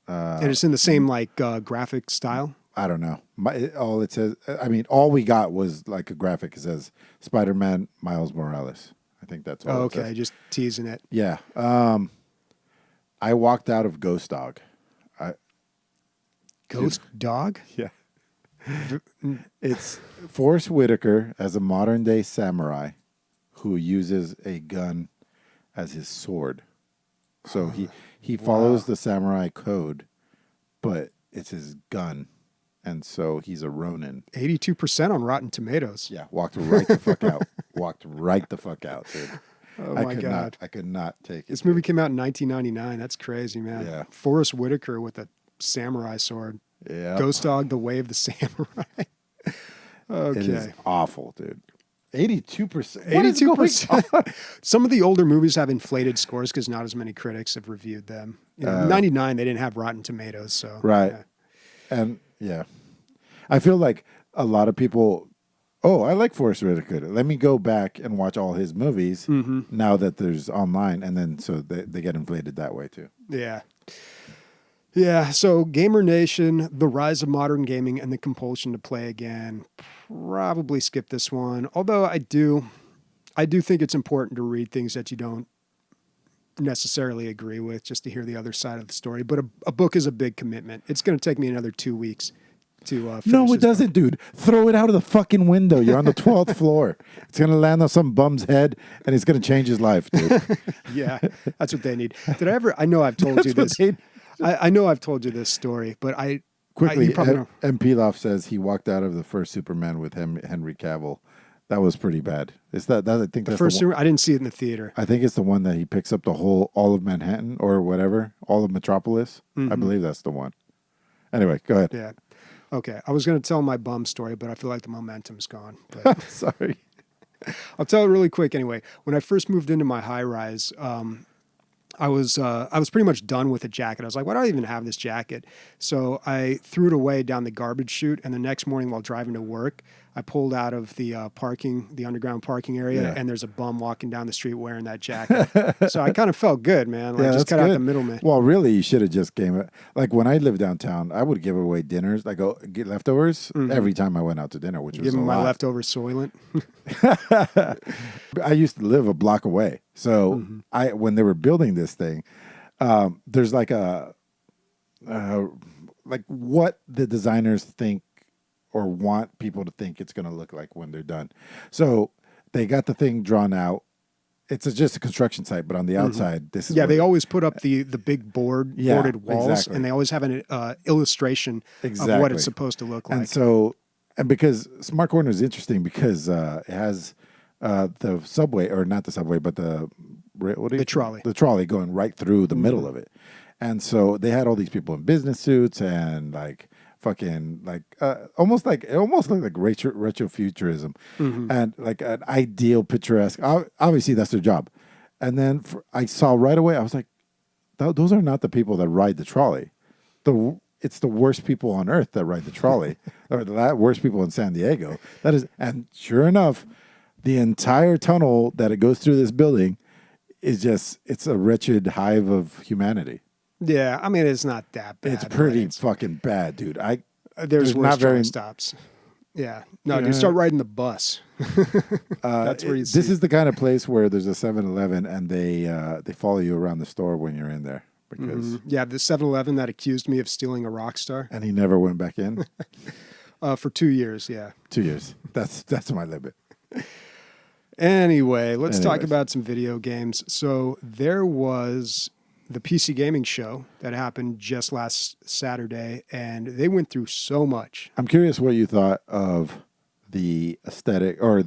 S1: And it's in the same like graphic style.
S2: I don't know. All it says, I mean, all we got was like a graphic. It says Spider-Man Miles Morales. I think that's all.
S1: Oh,
S2: it says.
S1: okay, just teasing it.
S2: Yeah. I walked out of Ghost Dog.
S1: Ghost dog?
S2: Yeah. It's Forrest Whitaker as a modern day samurai who uses a gun as his sword. So he follows the samurai code, but it's his gun. And so he's a Ronin.
S1: 82% on Rotten Tomatoes.
S2: Yeah, walked right the fuck out. Walked right the fuck out, dude.
S1: Oh my God.
S2: I could not take it.
S1: This movie came out in 1999. That's crazy, man.
S2: Yeah.
S1: Forrest Whitaker with a samurai sword.
S2: Yeah.
S1: Ghost Dog, The Way of the Samurai. Okay.
S2: It is awful, dude. 82%.
S1: 82%. Some of the older movies have inflated scores because not as many critics have reviewed them. You know, 99, they didn't have Rotten Tomatoes. So
S2: Right.
S1: yeah.
S2: And yeah, I feel like a lot of people, oh, I like Forrest Whitaker. Let me go back and watch all his movies now that there's online. And then so they get inflated that way too.
S1: Yeah. Yeah, so Gamer Nation, The Rise of Modern Gaming, and the Compulsion to Play Again. Probably skip this one. Although I do think it's important to read things that you don't necessarily agree with, just to hear the other side of the story. But a book is a big commitment. It's going to take me another 2 weeks to finish
S2: No, it
S1: this
S2: doesn't, dude. Throw it out of the fucking window. You're on the 12th floor. It's going to land on some bum's head, and it's going to change his life, dude.
S1: book. Yeah, that's what they need. I know I've told you this. I know I've told you this story, but
S2: Quickly,
S1: you probably know.
S2: M. Pilaf says he walked out of the first Superman with Henry Cavill. That was pretty bad. Is that I think
S1: The
S2: that's
S1: first
S2: the one,
S1: I didn't see it in the theater.
S2: I think it's the one that he picks up all of Manhattan or whatever, all of Metropolis. I believe that's the one. Anyway, go ahead.
S1: Yeah. Okay. I was going to tell my bum story, but I feel like the momentum's gone. But
S2: Sorry.
S1: I'll tell it really quick anyway. When I first moved into my high rise, I was pretty much done with the jacket. I was like, why do I even have this jacket? So I threw it away down the garbage chute. And the next morning while driving to work, I pulled out of the underground parking area, and there's a bum walking down the street wearing that jacket. So I kind of felt good, man. Like, just cut out the middleman.
S2: Well, really, you should have just like when I lived downtown, I would give away dinners, like get leftovers every time I went out to dinner, which was
S1: Give
S2: a
S1: him my
S2: lot.
S1: leftover Soylent.
S2: I used to live a block away. So when they were building this thing, there's like like what the designers think or want people to think it's going to look like when they're done. So they got the thing drawn out. It's just a construction site, but on the outside, this is
S1: they always put up the big boarded walls,
S2: exactly.
S1: and they always have an illustration of what it's supposed to look like.
S2: And so, and because Smart Corner is interesting because it has the subway, or not the subway, but the trolley going right through the middle of it. And so they had all these people in business suits and like fucking like almost like retrofuturism and like an ideal picturesque. Obviously, that's their job. And then I saw right away, I was like, those are not the people that ride the trolley. It's the worst people on earth that ride the trolley, or the worst people in San Diego. That is, and sure enough, the entire tunnel that it goes through this building is it's a wretched hive of humanity.
S1: Yeah, I mean, it's not that bad.
S2: It's pretty fucking bad, dude.
S1: There's worse
S2: not very
S1: stops. Yeah. No, dude, start riding the bus. That's where you see.
S2: This is the kind of place where there's a 7-Eleven and they follow you around the store when you're in there. Because
S1: Yeah, the 7-Eleven that accused me of stealing a Rockstar.
S2: And he never went back in?
S1: For 2 years, yeah.
S2: 2 years. That's my limit.
S1: Anyway, let's talk about some video games. So there was the PC Gaming Show that happened just last Saturday, and they went through so much.
S2: I'm curious what you thought of the aesthetic or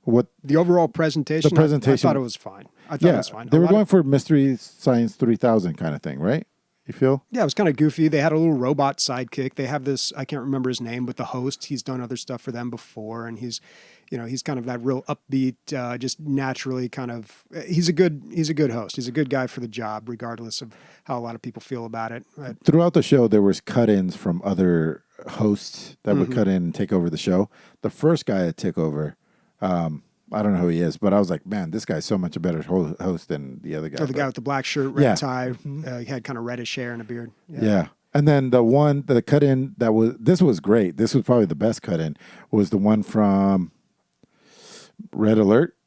S2: what
S1: the overall presentation.
S2: The presentation.
S1: I thought it was fine. It was fine.
S2: They were going for Mystery Science 3000 kind of thing, right? You feel?
S1: Yeah, it was kind of goofy. They had a little robot sidekick. They have this, I can't remember his name, but the host, he's done other stuff for them before, and he's kind of that real upbeat, just naturally kind of. He's a good host. He's a good guy for the job, regardless of how a lot of people feel about it.
S2: Throughout the show, there was cut-ins from other hosts that would cut in and take over the show. The first guy that took over, I don't know who he is, but I was like, man, this guy's so much a better host than the other guy.
S1: Oh, the guy with the black shirt, red tie. He had kind of reddish hair and a beard.
S2: Yeah. And then the cut-in this was great. This was probably the best cut-in, was the one from Red Alert.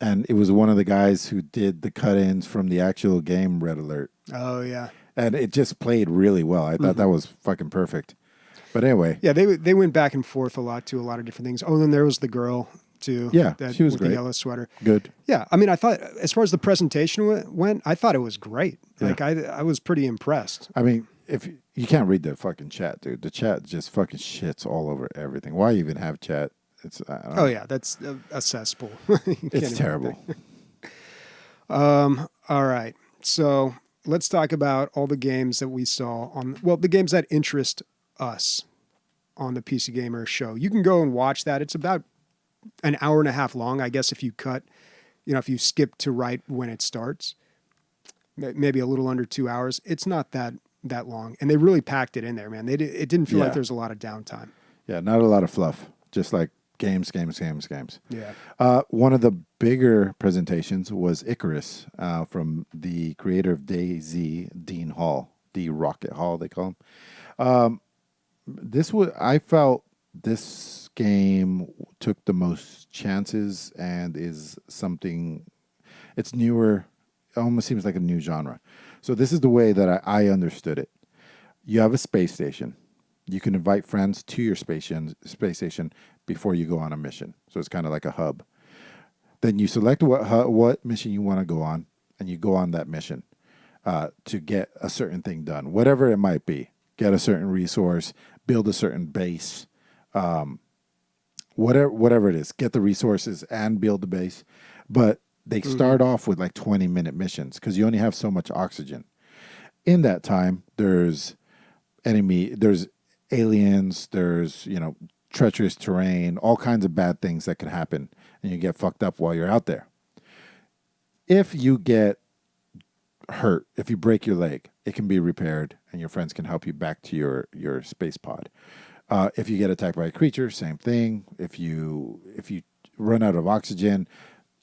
S2: And it was one of the guys who did the cut-ins from the actual game Red Alert.
S1: Oh, yeah.
S2: and it just played really well. I thought that was fucking perfect. But anyway,
S1: Yeah, they went back and forth a lot to a lot of different things. Oh, and then there was the girl too.
S2: yeah,
S1: that,
S2: she was
S1: with
S2: great.
S1: the yellow sweater.
S2: Good.
S1: Yeah, I mean, I thought as far as the presentation went, I thought it was great.
S2: Yeah.
S1: Like I was pretty impressed.
S2: I mean, if you can't read the fucking chat, dude, the chat just fucking shits all over everything. Why even have chat? It's I don't know.
S1: Oh yeah, that's a cesspool. You can't
S2: It's
S1: even-
S2: terrible.
S1: All right, so let's talk about all the games that we saw on. Well, the games that interest us on the PC Gamer show. You can go and watch that. It's about an hour and a half long, I guess, if you cut, if you skip to right when it starts, maybe a little under 2 hours. It's not that long, and they really packed it in there, man. It didn't feel like
S2: Yeah.
S1: there's a lot of downtime.
S2: Yeah, not a lot of fluff. Just like games.
S1: Yeah.
S2: One of the bigger presentations was Icarus from the creator of DayZ, Dean Hall, the Rocket Hall, they call him. I felt this game took the most chances and is something. It's newer. It almost seems like a new genre. So this is the way that I understood it. You have a space station. You can invite friends to your space station before you go on a mission. So it's kind of like a hub. Then you select what mission you want to go on, and you go on that mission to get a certain thing done, whatever it might be. Get a certain resource, build a certain base, whatever it is. Get the resources and build the base. But they start off with like 20-minute missions because you only have so much oxygen. In that time, there's aliens, there's treacherous terrain, all kinds of bad things that can happen, and you get fucked up while you're out there. If you get hurt, if you break your leg, it can be repaired, and your friends can help you back to your space pod. If you get attacked by a creature, same thing. If you run out of oxygen,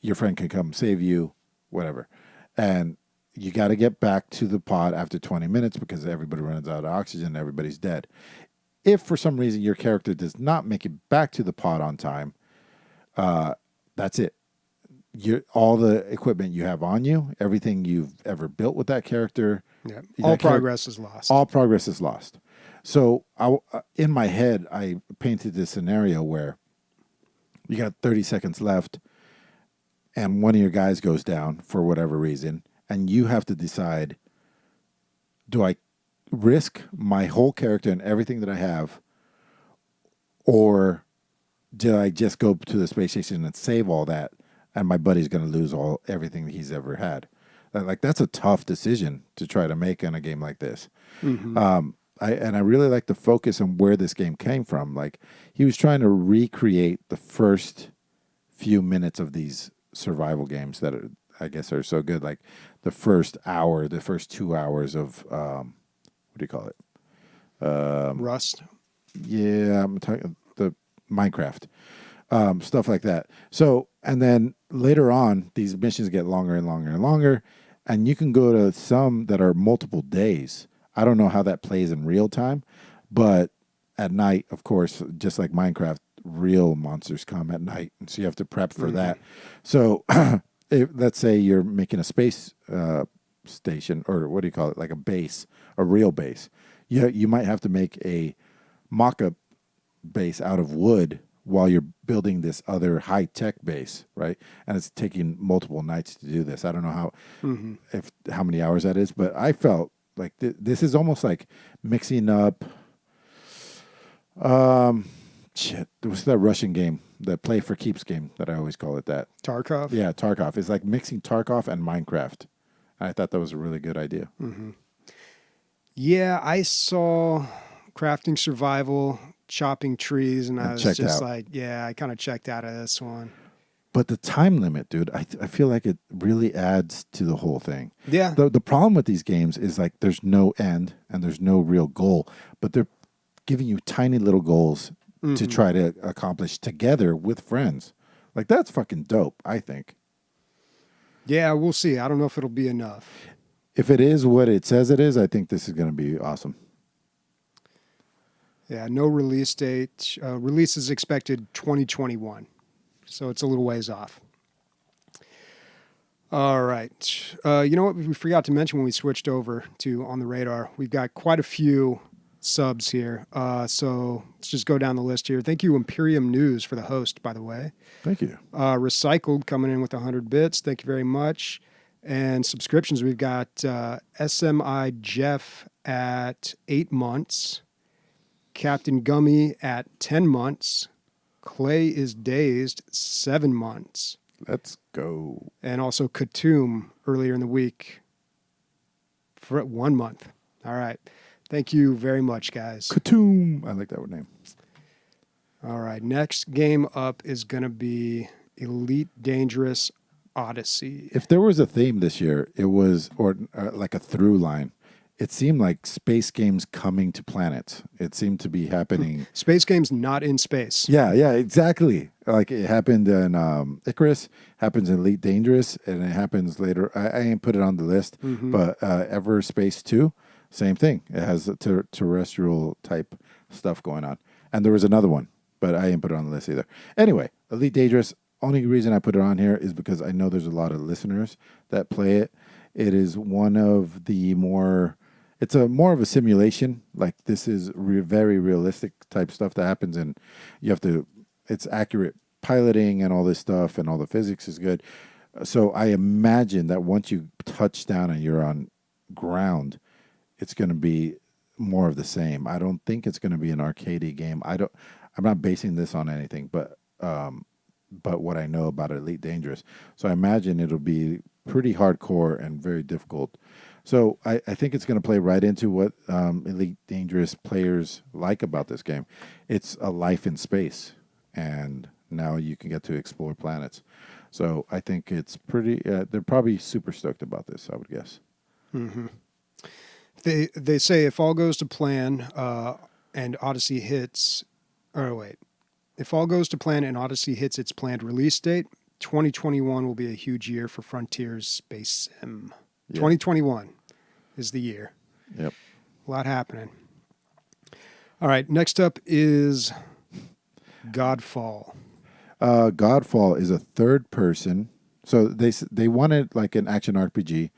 S2: your friend can come save you, whatever. And you got to get back to the pod after 20 minutes because everybody runs out of oxygen and everybody's dead. If for some reason your character does not make it back to the pod on time, that's it. All the equipment you have on you, everything you've ever built with that character,
S1: Yeah. All progress is lost.
S2: all progress is lost. So in my head, I painted this scenario where you got 30 seconds left and one of your guys goes down for whatever reason, and you have to decide, do I risk my whole character and everything that I have, or did I just go to the space station and save all that, and my buddy's going to lose everything that he's ever had? Like, that's a tough decision to try to make in a game like this.
S1: Mm-hmm.
S2: I really like the focus on where this game came from. Like, he was trying to recreate the first few minutes of these survival games that I guess are so good. Like the first hour, the first 2 hours of what do you call it?
S1: Rust.
S2: Yeah, I'm talking the Minecraft stuff like that. So, and then later on, these missions get longer and longer and longer, and you can go to some that are multiple days. I don't know how that plays in real time, but at night, of course, just like Minecraft, real monsters come at night, and so you have to prep for that. So, let's say you're making a space station, or what do you call it, like a base, a real base. You might have to make a mock-up base out of wood while you're building this other high-tech base, right? And it's taking multiple nights to do this. I don't know how many hours that is, but I felt like this is almost like mixing up. There was that Russian game, the Play for Keeps game that I always call it that.
S1: Tarkov?
S2: Yeah, Tarkov. It's like mixing Tarkov and Minecraft. I thought that was a really good idea.
S1: Mm-hmm. Yeah, I saw crafting survival, chopping trees, and I was
S2: checked
S1: just
S2: out.
S1: like, yeah, I kind of checked out of this one.
S2: But the time limit, dude, I feel like it really adds to the whole thing.
S1: Yeah.
S2: The problem with these games is like there's no end and there's no real goal, but they're giving you tiny little goals to try to accomplish together with friends. Like, that's fucking dope, I think.
S1: Yeah, we'll see. I don't know if it'll be enough.
S2: If it is what it says it is, I think this is going to be awesome.
S1: Yeah, no release date. Release is expected 2021. So it's a little ways off. All right. You know what we forgot to mention when we switched over to On the Radar? We've got quite a few subs here. So let's just go down the list here. Thank you, Imperium News, for the host, by the way.
S2: Thank you.
S1: Recycled coming in with 100 bits. Thank you very much. And subscriptions, we've got SMI Jeff at 8 months, Captain Gummy at 10 months, Clay is Dazed 7 months.
S2: Let's go.
S1: And also Katoom earlier in the week for 1 month. All right. Thank you very much, guys.
S2: Katoom. I like that name.
S1: All right. Next game up is going to be Elite Dangerous Odyssey.
S2: If there was a theme this year, it was, or like a through line, it seemed like space games coming to planets. It seemed to be happening.
S1: Space games not in space.
S2: Yeah, exactly. Like it happened in Icarus, happens in Elite Dangerous, and it happens later. I ain't put it on the list, but Ever Space 2, same thing. It has a terrestrial type stuff going on. And there was another one, but I ain't put it on the list either. Anyway, Elite Dangerous, only reason I put it on here is because I know there's a lot of listeners that play it. It is one of the more... It's more of a simulation. Like this is very realistic type stuff that happens, and you have to. It's accurate piloting and all this stuff, and all the physics is good. So I imagine that once you touch down and you're on ground, it's going to be more of the same. I don't think it's going to be an arcadey game. I'm not basing this on anything, but what I know about Elite Dangerous. So I imagine it'll be pretty hardcore and very difficult. So I think it's going to play right into what Elite Dangerous players like about this game. It's a life in space, and now you can get to explore planets. So I think it's pretty... they're probably super stoked about this, I would guess.
S1: Mm-hmm. They say if all goes to plan and Odyssey hits... Oh, wait. If all goes to plan and Odyssey hits its planned release date, 2021 will be a huge year for Frontier's space sim. Yeah. 2021 is the year.
S2: Yep.
S1: A lot happening. All right, next up is Godfall.
S2: Godfall is a third person. So they wanted like an action RPG.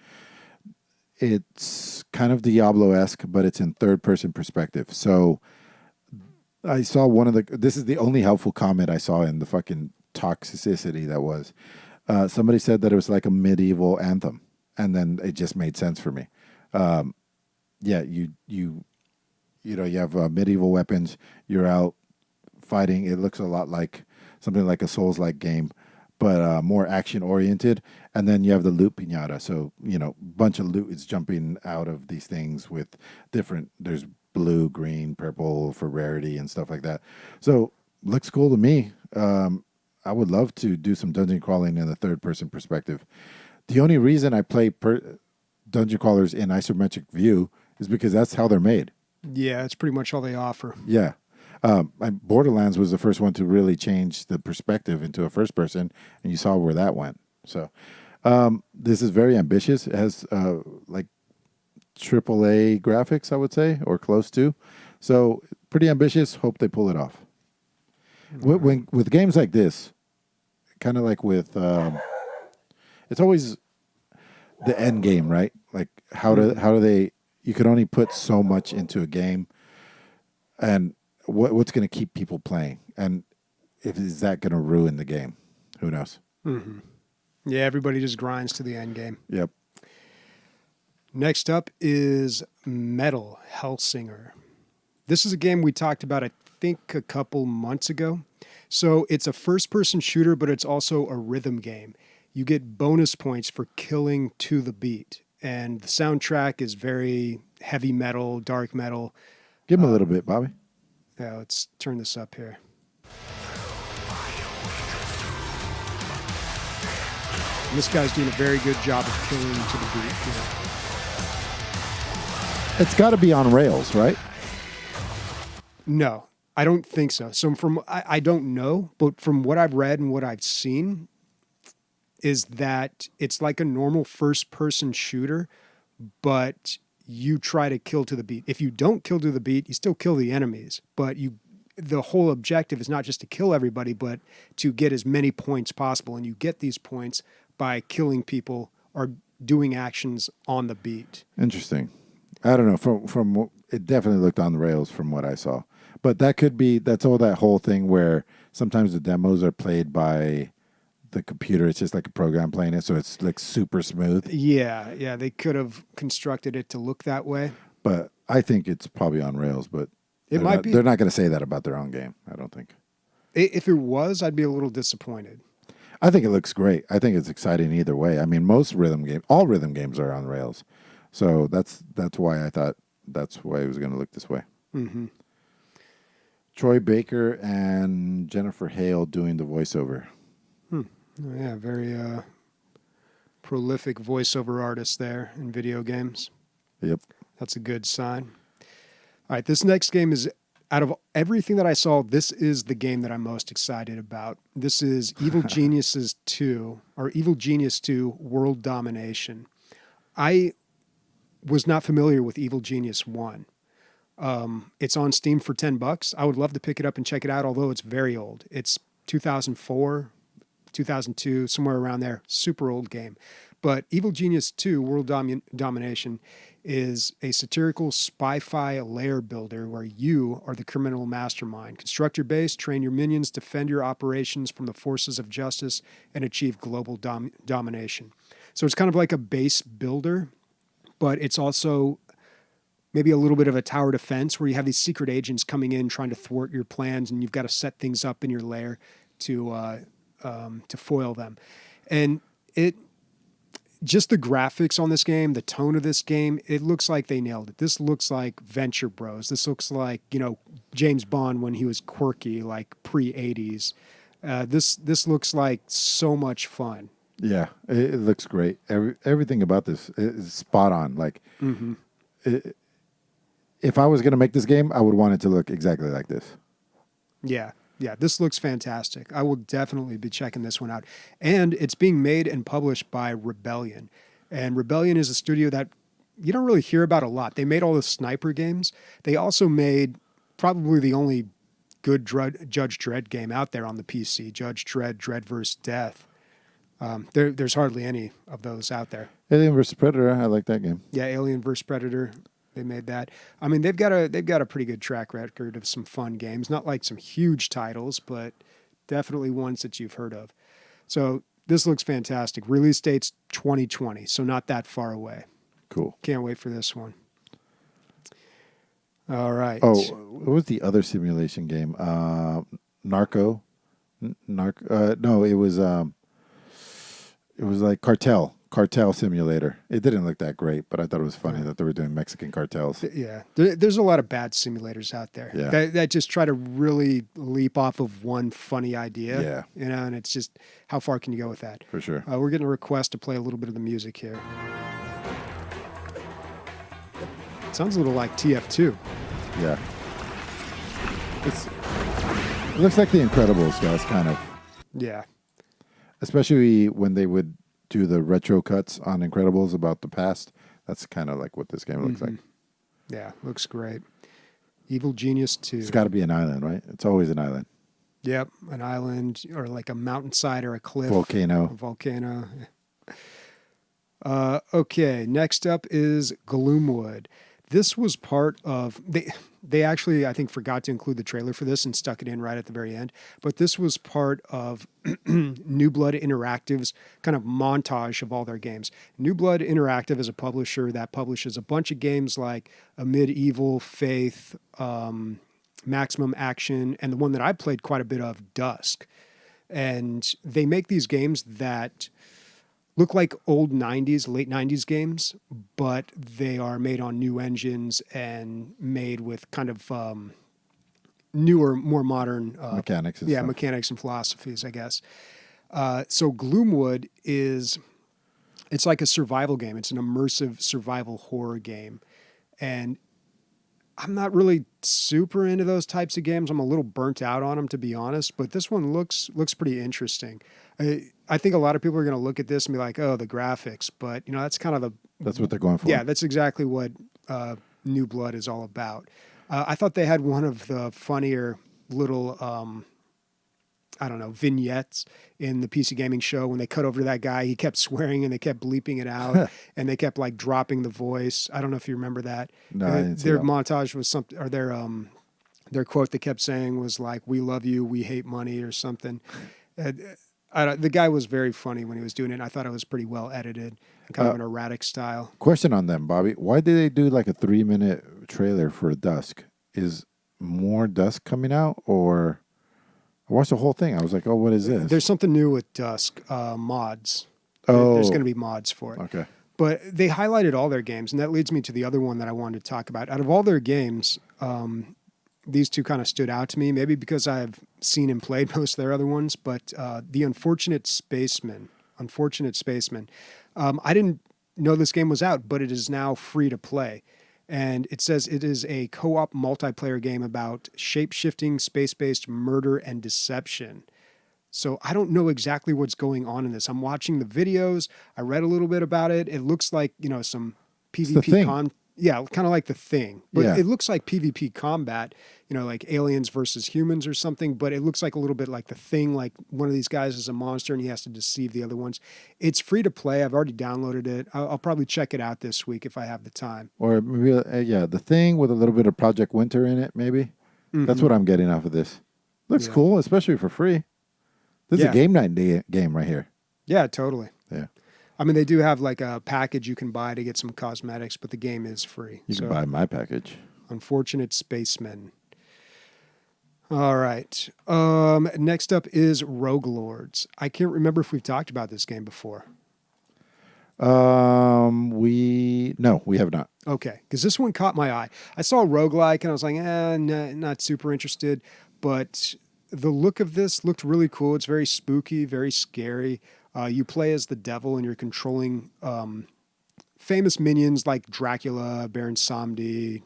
S2: It's kind of Diablo-esque, but it's in third person perspective. So I saw this is the only helpful comment I saw in the fucking toxicity that was. Somebody said that it was like a medieval Anthem. And then it just made sense for me. You have medieval weapons. You're out fighting. It looks a lot like something like a Souls-like game, but more action-oriented. And then you have the loot piñata. So, bunch of loot is jumping out of these things with there's blue, green, purple for rarity and stuff like that. So, looks cool to me. I would love to do some dungeon crawling in the third-person perspective. The only reason I play dungeon crawlers in isometric view is because that's how they're made.
S1: Yeah, it's pretty much all they offer.
S2: Yeah. Borderlands was the first one to really change the perspective into a first person, and you saw where that went. So this is very ambitious. It has like AAA graphics, I would say, or close to. So pretty ambitious. Hope they pull it off. With games like this, kind of like with... it's always the end game, right? Like how do they? You can only put so much into a game, and what's going to keep people playing, and is that going to ruin the game? Who knows?
S1: Mm-hmm. Yeah, everybody just grinds to the end game.
S2: Yep.
S1: Next up is Metal Hellsinger. This is a game we talked about, I think, a couple months ago. So it's a first-person shooter, but it's also a rhythm game. You get bonus points for killing to the beat. And the soundtrack is very heavy metal, dark metal.
S2: Give him a little bit, Bobby.
S1: Yeah, let's turn this up here. And this guy's doing a very good job of killing to the beat.
S2: It's got to be on rails, right?
S1: No, I don't think so. So I don't know, but from what I've read and what I've seen, is that it's like a normal first-person shooter, but you try to kill to the beat. If you don't kill to the beat, you still kill the enemies, but the whole objective is not just to kill everybody, but to get as many points possible, and you get these points by killing people or doing actions on the beat.
S2: Interesting. I don't know. From it definitely looked on the rails from what I saw, but that's all that whole thing where sometimes the demos are played by the computer. It's just like a program playing it, so it's like super smooth.
S1: Yeah, they could have constructed it to look that way.
S2: But I think it's probably on rails. But
S1: It might be.
S2: They're not going to say that about their own game. I don't think.
S1: If it was, I'd be a little disappointed.
S2: I think it looks great. I think it's exciting either way. I mean, all rhythm games are on rails, so that's why I thought that's why it was going to look this way.
S1: Mm-hmm.
S2: Troy Baker and Jennifer Hale doing the voiceover.
S1: Oh, yeah, very prolific voiceover artist there in video games.
S2: Yep.
S1: That's a good sign. All right, this next game is, out of everything that I saw, this is the game that I'm most excited about. This is Evil Geniuses 2, or Evil Genius 2 World Domination. I was not familiar with Evil Genius 1. It's on Steam for $10. I would love to pick it up and check it out, although it's very old. It's 2004, 2002, somewhere around there. Super old game. But Evil Genius 2 World Domination is a satirical spy-fi lair builder where you are the criminal mastermind. Construct your base, train your minions, defend your operations from the forces of justice, and achieve global domination. So it's kind of like a base builder, but it's also maybe a little bit of a tower defense where you have these secret agents coming in trying to thwart your plans, and you've got to set things up in your lair to foil them. And just the graphics on this game, the tone of this game, it looks like they nailed it. This looks like Venture Bros. This looks like, James Bond when he was quirky, like pre-'80s. This looks like so much fun.
S2: Yeah, it looks great. Everything about this is spot on. Like, if I was going to make this game, I would want it to look exactly like this.
S1: Yeah, this looks fantastic. I will definitely be checking this one out. And it's being made and published by Rebellion. And Rebellion is a studio that you don't really hear about a lot. They made all the sniper games. They also made probably the only good Judge Dredd game out there on the PC, Judge Dredd, Dredd vs. Death. There's hardly any of those out there.
S2: Alien vs. Predator, I like that game.
S1: Yeah, Alien vs. Predator. They made that. I mean, they've got a pretty good track record of some fun games. Not like some huge titles, but definitely ones that you've heard of. So this looks fantastic. Release date's 2020, so not that far away.
S2: Cool.
S1: Can't wait for this one. All right.
S2: Oh, what was the other simulation game? Narco. No, it was like Cartel Simulator. It didn't look that great, but I thought it was funny that they were doing Mexican cartels.
S1: Yeah, there's a lot of bad simulators out there that just try to really leap off of one funny idea.
S2: Yeah.
S1: And it's just, how far can you go with that?
S2: For sure.
S1: We're getting a request to play a little bit of the music here. It sounds a little like TF2.
S2: Yeah. It looks like The Incredibles, guys, kind of.
S1: Yeah.
S2: Especially when they would do the retro cuts on Incredibles about the past. That's kind of like what this game looks like.
S1: Yeah, looks great. Evil Genius 2.
S2: It's got to be an island, right? It's always an island.
S1: Yep, an island or like a mountainside or a cliff.
S2: Volcano.
S1: A volcano. Okay, next up is Gloomwood. This was part of... They actually, I think, forgot to include the trailer for this and stuck it in right at the very end. But this was part of New Blood Interactive's kind of montage of all their games. New Blood Interactive is a publisher that publishes a bunch of games like a Medieval, Faith, Maximum Action, and the one that I played quite a bit of, Dusk. And they make these games that look like old 90s, late 90s games, but they are made on new engines and made with kind of newer, more modern
S2: mechanics.
S1: Mechanics and philosophies, I guess. So Gloomwood it's like a survival game. It's an immersive survival horror game. And I'm not really super into those types of games. I'm a little burnt out on them, to be honest, but this one looks pretty interesting. I think a lot of people are going to look at this and be like, oh, the graphics, but that's kind of
S2: that's what they're going for.
S1: Yeah, that's exactly what New Blood is all about. I thought they had one of the funnier little I don't know, vignettes in the PC Gaming Show when they cut over to that guy. He kept swearing and they kept bleeping it out and they kept like dropping the voice. I don't know if you remember that.
S2: No, I didn't see
S1: their
S2: that.
S1: montage was something, or their quote they kept saying was like, "We love you, we hate money," or something. The guy was very funny when he was doing it. And I thought it was pretty well edited, kind of an erratic style.
S2: Question on them, Bobby. Why did they do like a 3-minute trailer for Dusk? Is more Dusk coming out, or I watched the whole thing? I was like, oh, what is this?
S1: There's something new with Dusk mods.
S2: Oh,
S1: There's going to be mods for it.
S2: Okay.
S1: But they highlighted all their games, and that leads me to the other one that I wanted to talk about. Out of all their games, these two kind of stood out to me, maybe because I've seen and played most of their other ones, but the Unfortunate Spacemen. I didn't know this game was out, but it is now free to play. And it says it is a co-op multiplayer game about shape-shifting, space-based murder and deception. So I don't know exactly what's going on in this. I'm watching the videos. I read a little bit about it. It looks like, some PvP yeah, kind of like The Thing. But it looks like PvP combat, like aliens versus humans or something, but it looks like a little bit like The Thing, like one of these guys is a monster and he has to deceive the other ones. It's free to play. I've already downloaded it. I'll probably check it out this week if I have the time.
S2: Or maybe, The Thing with a little bit of Project Winter in it, maybe. Mm-hmm. That's what I'm getting off of this. Looks cool, especially for free. This is a game night game right here.
S1: Yeah, totally.
S2: Yeah.
S1: I mean, they do have like a package you can buy to get some cosmetics, but the game is free.
S2: You can buy my package.
S1: Unfortunate Spacemen. All right. Next up is Rogue Lords. I can't remember if we've talked about this game before.
S2: We have not.
S1: Okay, because this one caught my eye. I saw roguelike and I was like, not super interested, but the look of this looked really cool. It's very spooky, very scary. You play as the devil and you're controlling famous minions like Dracula, Baron Samedi,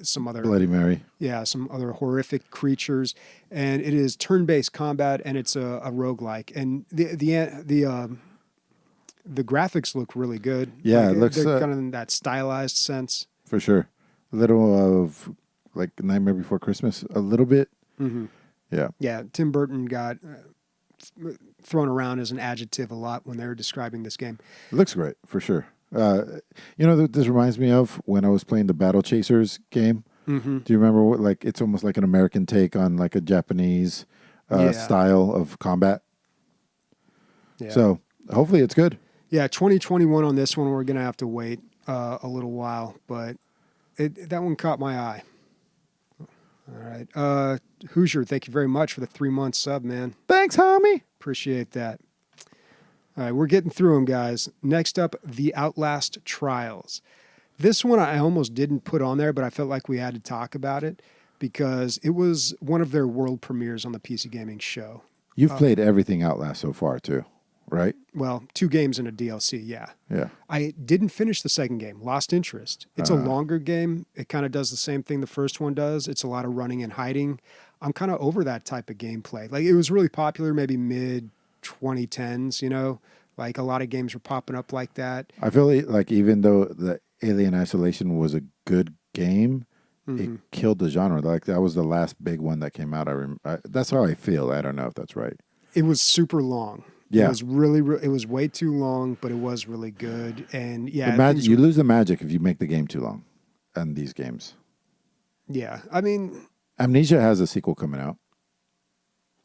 S1: some other
S2: Bloody Mary.
S1: Yeah, some other horrific creatures. And it is turn-based combat and it's a roguelike. And the graphics look really good.
S2: Yeah,
S1: like,
S2: it looks
S1: they're kind of in that stylized sense.
S2: For sure. A little of like Nightmare Before Christmas, a little bit.
S1: Mm-hmm.
S2: Yeah.
S1: Yeah, Tim Burton got thrown around as an adjective a lot when they were describing this game.
S2: It looks great, for sure. This reminds me of when I was playing the Battle Chasers game.
S1: Mm-hmm.
S2: Do you remember it's almost like an American take on like a Japanese style of combat?
S1: Yeah.
S2: So hopefully it's good.
S1: Yeah, 2021 on this one. We're going to have to wait a little while, but that one caught my eye. All right. Hoosier, thank you very much for the 3-month sub, man.
S2: Thanks, homie.
S1: Appreciate that. All right, we're getting through them, guys. Next up, the Outlast Trials. This one I almost didn't put on there, but I felt like we had to talk about it because it was one of their world premieres on the PC Gaming Show.
S2: You've played everything Outlast so far, too, right?
S1: Well, 2 games and a DLC, yeah.
S2: Yeah.
S1: I didn't finish the second game, lost interest. It's a longer game. It kind of does the same thing the first one does. It's a lot of running and hiding. I'm kind of over that type of gameplay. Like, it was really popular maybe mid-2010s, Like, a lot of games were popping up like that.
S2: I feel like even though the Alien Isolation was a good game, it killed the genre. Like, that was the last big one that came out. That's how I feel. I don't know if that's right.
S1: It was super long.
S2: Yeah.
S1: It was really, it was way too long, but it was really good. And
S2: yeah, you lose the magic if you make the game too long in these games.
S1: Yeah. I mean,
S2: Amnesia has a sequel coming out.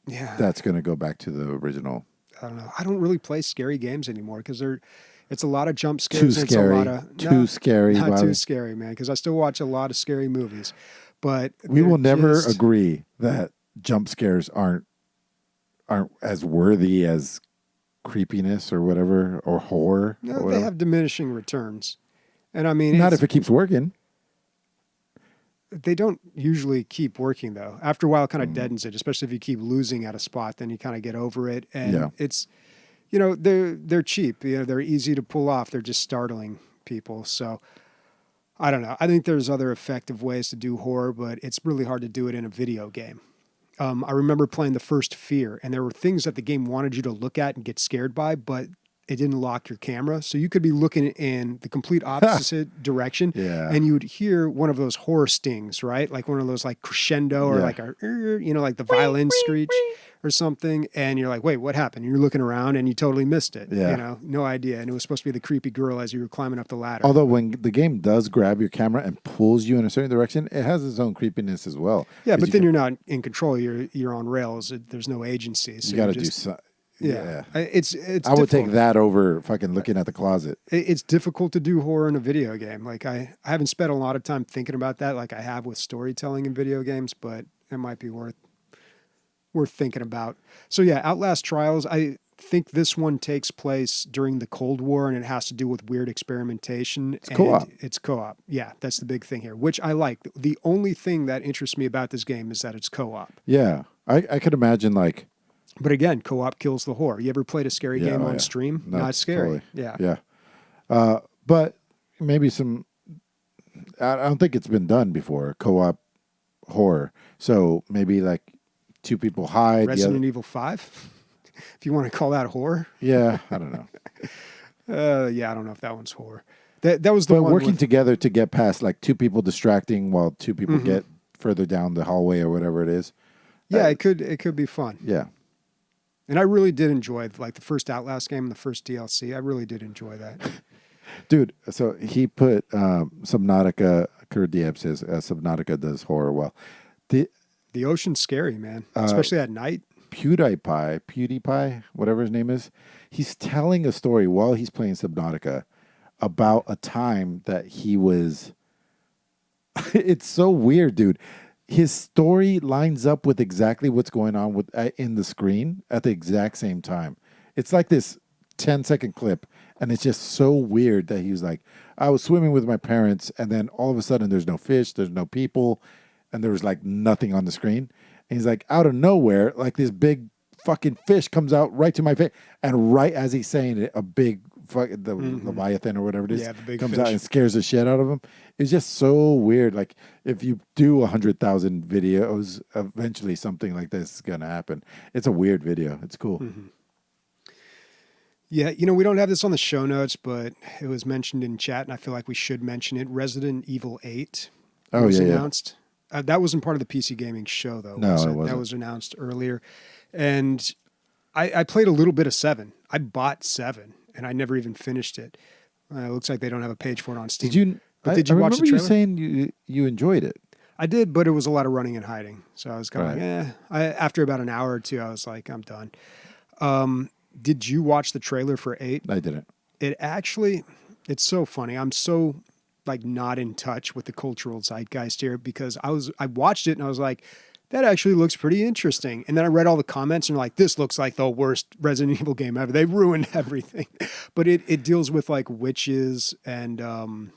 S1: Yeah.
S2: That's going to go back to the original.
S1: I don't know. I don't really play scary games anymore because it's a lot of jump scares.
S2: Too scary. Too scary.
S1: Not too scary, man, because I still watch a lot of scary movies. But
S2: we will never agree that jump scares aren't as worthy as creepiness or whatever, or horror.
S1: No, they have diminishing returns. And I mean,
S2: not if it keeps working.
S1: They don't usually keep working, though. After a while, it kind of deadens it, especially if you keep losing at a spot, then you kind of get over it. And it's, they're cheap. They're easy to pull off. They're just startling people. So I don't know. I think there's other effective ways to do horror, but it's really hard to do it in a video game. I remember playing the first Fear, and there were things that the game wanted you to look at and get scared by, but it didn't lock your camera. So you could be looking in the complete opposite direction
S2: Yeah.
S1: and you would hear one of those horror stings, right? Like one of those like crescendo or
S2: Yeah.
S1: like a, like the violin screech or something. And you're like, wait, what happened? And you're looking around and you totally missed it.
S2: Yeah.
S1: No idea. And it was supposed to be the creepy girl as you were climbing up the ladder.
S2: Although when the game does grab your camera and pulls you in a certain direction, it has its own creepiness as well.
S1: Yeah, but then you're not in control. You're on rails. There's no agency. So
S2: you got to do something.
S1: Yeah. It's
S2: I would take that over fucking looking at the closet.
S1: It's difficult to do horror in a video game. Like I haven't spent a lot of time thinking about that like I have with storytelling in video games, but it might be worth thinking about. So yeah, Outlast Trials, I think this one takes place during the Cold War and it has to do with weird experimentation.
S2: It's co-op.
S1: It's co-op. Yeah, that's the big thing here, which I like. The only thing that interests me about this game is that it's co-op.
S2: Yeah. I could imagine like...
S1: But again, co-op kills the horror. You ever played a scary game on stream?
S2: No,
S1: Not scary.
S2: Totally. Yeah. But maybe some... I don't think it's been done before, co-op horror. So maybe like two people hide.
S1: Resident Evil 5? If you want to call that horror.
S2: Yeah, I don't know.
S1: Yeah, I don't know if that one's horror. That was the
S2: but
S1: one
S2: working together to get past like two people distracting while two people get further down the hallway or whatever it is.
S1: Yeah, it could be fun.
S2: Yeah.
S1: And I really did enjoy like the first Outlast game and the first DLC. I really did enjoy that.
S2: Dude, so he put Subnautica, Kurt Diep says Subnautica does horror well.
S1: The ocean's scary, man. Especially at night.
S2: PewDiePie, whatever his name is, he's telling a story while he's playing Subnautica about a time that he was... It's so weird, dude. His story lines up with exactly what's going on with in the screen at the exact same time. It's like this 10-second clip, and it's just so weird that he was like, I was swimming with my parents, and then all of a sudden there's no fish, there's no people, and there was like nothing on the screen. And he's like, out of nowhere, like this big fucking fish comes out right to my face, and right as he's saying it, a big Leviathan or whatever it is comes
S1: fish
S2: out and scares the shit out of him. It's just so weird. Like if you do 100,000 videos, eventually something like this is gonna happen. It's a weird video. It's cool.
S1: Mm-hmm. Yeah, we don't have this on the show notes, but it was mentioned in chat, and I feel like we should mention it. Resident Evil 8 was announced. That wasn't part of the PC Gaming show, though.
S2: No, it wasn't.
S1: That was announced earlier. And I played a little bit of 7. I bought 7, and I never even finished it. It looks like they don't have a page for it on Steam.
S2: Did you watch the trailer? You saying you enjoyed it.
S1: I did, but it was a lot of running and hiding. So I was kind of
S2: Right.
S1: like, after about an hour or two, I was like, I'm done. Did you watch the trailer for 8?
S2: I didn't.
S1: It's so funny. I'm so like not in touch with the cultural zeitgeist here because I watched it and I was like, that actually looks pretty interesting. And then I read all the comments and like, this looks like the worst Resident Evil game ever. They ruined everything. But it deals with like witches and,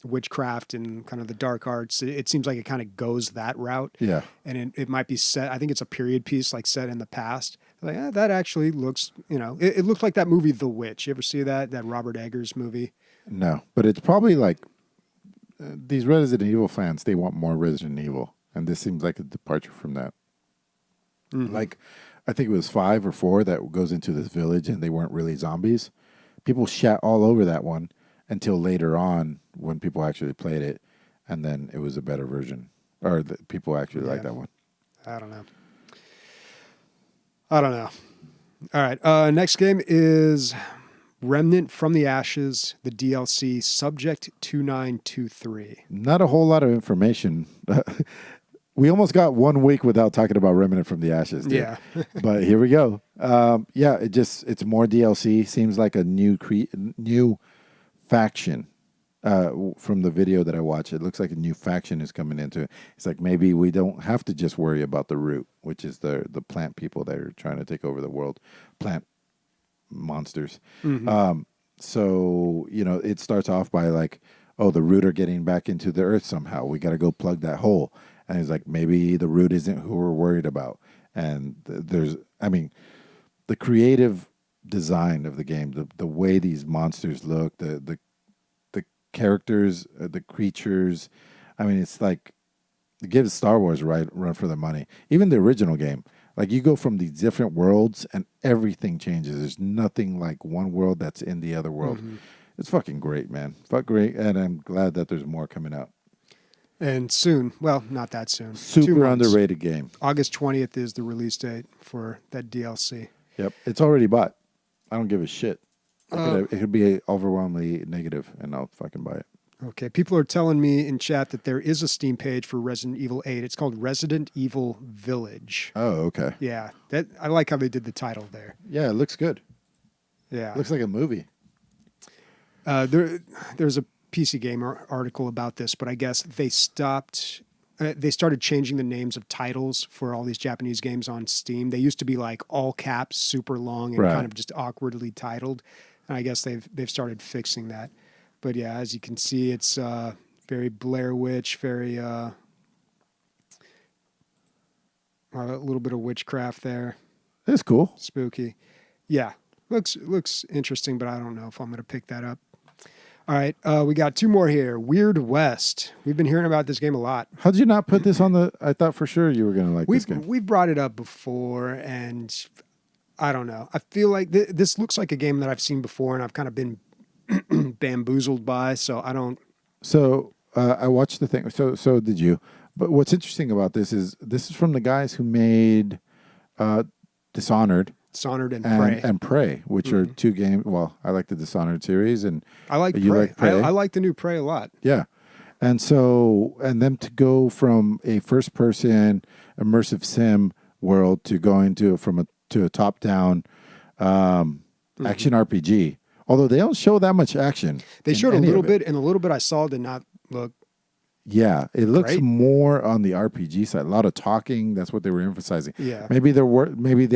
S1: witchcraft and kind of the dark arts. It seems like it kind of goes that route.
S2: Yeah.
S1: And it might be set, I think it's a period piece like set in the past. Like, that actually looks, it looked like that movie, The Witch. You ever see that Robert Eggers movie?
S2: No, but it's probably like these Resident Evil fans, they want more Resident Evil. And this seems like a departure from that. Mm-hmm. Like, I think it was 5 or 4 that goes into this village and they weren't really zombies. People shat all over that one until later on when people actually played it. And then it was a better version. Or people actually liked that one.
S1: I don't know. All right. Next game is Remnant from the Ashes, the DLC, Subject 2923.
S2: Not a whole lot of information. We almost got 1 week without talking about Remnant from the Ashes. Dude.
S1: Yeah.
S2: But here we go. It's more DLC. Seems like a new faction. From the video that I watched, it looks like a new faction is coming into it. It's like maybe we don't have to just worry about the root, which is the plant people that are trying to take over the world, plant monsters. Mm-hmm. So it starts off by like, oh, the root are getting back into the earth somehow. We got to go plug that hole. And it's like maybe the root isn't who we're worried about. And the creative design of the game, the way these monsters look, the characters, the creatures. I mean, it's like it gives Star Wars a run for the money. Even the original game, Like you go from these different worlds and everything changes. There's nothing like one world that's in the other world.
S1: Mm-hmm.
S2: It's fucking great, man. Fuck great, and I'm glad that there's more coming out.
S1: And soon, well, not that soon. 2
S2: Super
S1: months.
S2: underrated game.
S1: August 20th is the release date for that DLC.
S2: Yep, it's already bought. I don't give a shit. It could be overwhelmingly negative, and I'll fucking buy it.
S1: Okay, people are telling me in chat that there is a Steam page for Resident Evil 8. It's called Resident Evil Village.
S2: Oh, okay.
S1: Yeah, that I like how they did the title there.
S2: Yeah, it looks good.
S1: Yeah,
S2: Looks like a movie.
S1: There's a PC Gamer article about this, but I guess they stopped. They started changing the names of titles for all these Japanese games on Steam. They used to be like all caps, super long, and kind of just awkwardly titled. And I guess they've started fixing that. But yeah, as you can see, it's very Blair Witch, very a little bit of witchcraft there.
S2: It's cool.
S1: Spooky. Yeah, looks interesting, but I don't know if I'm going to pick that up. All right, we got 2 more here. Weird West. We've been hearing about this game a lot.
S2: How did you not put this on the... I thought for sure you were going to like this game.
S1: We've brought it up before, and I don't know. I feel like this looks like a game that I've seen before, and I've kind of been bamboozled by, so I don't...
S2: So I watched the thing. So did you. But what's interesting about this is from the guys who made Dishonored.
S1: Dishonored and Prey.
S2: Which are 2 games. Well, I like the Dishonored series, and
S1: I like
S2: you
S1: Prey.
S2: like Prey.
S1: I like the new Prey a lot.
S2: Yeah. And them to go from a first-person immersive sim world to going to a top-down action RPG. Although they don't show that much action.
S1: They showed a little bit, and a little bit I saw did not look.
S2: Yeah, it looks
S1: great.
S2: more on the RPG side. A lot of talking. That's what they were emphasizing.
S1: Yeah.
S2: Maybe they